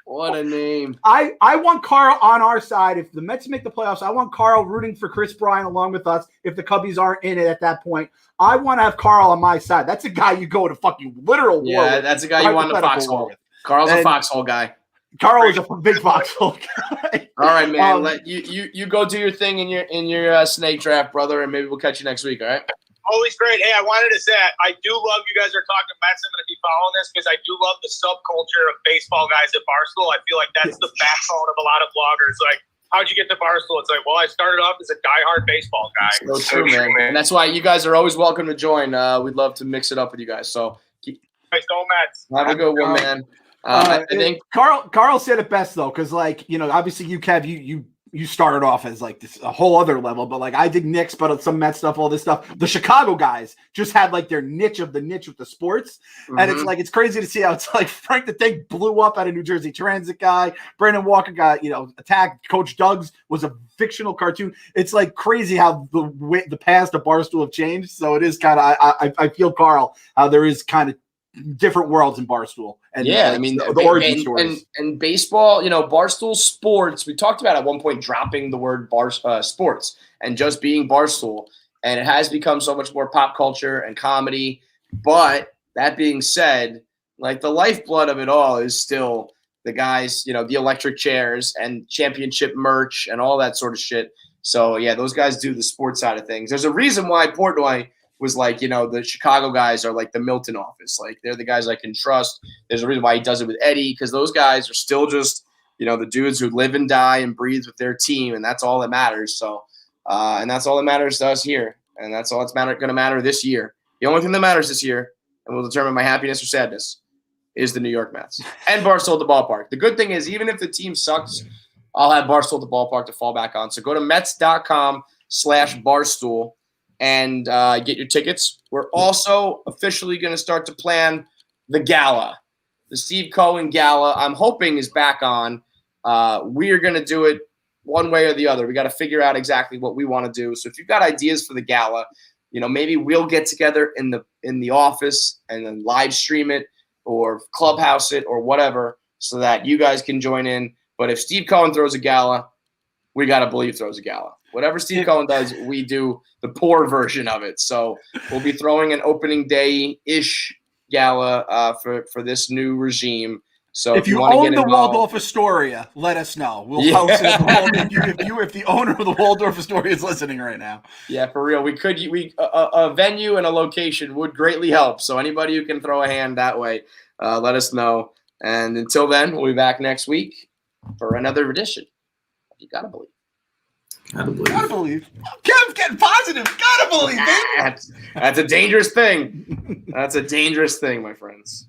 What a name. I want Carl on our side. If the Mets make the playoffs, I want Carl rooting for Chris Bryant along with us if the Cubbies aren't in it at that point. I want to have Carl on my side. That's a guy you go to fucking literal war with. Yeah, that's a guy you want in the foxhole with. Carl's a foxhole guy. Carl is a big foxhole guy. All right, man. Let you go do your thing in your snake draft, brother, and maybe we'll catch you next week, all right? Always great. Hey, I wanted to say I do love you guys are talking Mets. I'm going to be following this because I do love the subculture of baseball guys at Barstool. I feel like that's the backbone of a lot of bloggers. Like, how'd you get to Barstool? It's like, well, I started off as a diehard baseball guy. So true, man. And that's why you guys are always welcome to join. We'd love to mix it up with you guys. So, go Mets. Have a good one, man. I think Carl said it best though, because obviously you, Kev, you you started off as like this a whole other level, but like I dig Knicks, but some Mets stuff, all this stuff. The Chicago guys just had like their niche with the sports, and it's like it's crazy to see how it's like Frank the Tank blew up at a New Jersey Transit guy. Brandon Walker got attacked. Coach Doug's was a fictional cartoon. It's like crazy how the past of Barstool have changed. So it is kind of I feel Carl how there is kind of different worlds in Barstool. And yeah, I mean the origin stories and baseball, Barstool Sports. We talked about at one point dropping the word sports and just being Barstool, and it has become so much more pop culture and comedy. But that being said, like the lifeblood of it all is still the guys, the electric chairs and championship merch and all that sort of shit. So yeah, those guys do the sports side of things. There's a reason why Portnoy was like, the Chicago guys are like the Milton office. Like they're the guys I can trust. There's a reason why he does it with Eddie, because those guys are still just, the dudes who live and die and breathe with their team, and that's all that matters. So, and that's all that matters to us here, and that's all that's going to matter this year. The only thing that matters this year, and will determine my happiness or sadness, is the New York Mets and Barstool at the ballpark. The good thing is, even if the team sucks, I'll have Barstool at the ballpark to fall back on. So go to Mets.com/Barstool. And get your tickets. We're also officially going to start to plan the gala. The Steve Cohen gala, I'm hoping, is back on. We are going to do it one way or the other. We got to figure out exactly what we want to do. So if you've got ideas for the gala, maybe we'll get together in the office and then live stream it or clubhouse it or whatever so that you guys can join in. But if Steve Cohen throws a gala, We Gotta Believe throws a gala. Whatever Steve Cohen does, we do the poor version of it. So we'll be throwing an opening day-ish gala for this new regime. So if you own the Waldorf Astoria, let us know. We'll host it. If the owner of the Waldorf Astoria is listening right now. Yeah, for real. A venue and a location would greatly help. So anybody who can throw a hand that way, let us know. And until then, we'll be back next week for another edition. You Gotta Believe. Gotta believe. Kev's getting positive. Gotta believe, baby. That's a dangerous thing. That's a dangerous thing, my friends.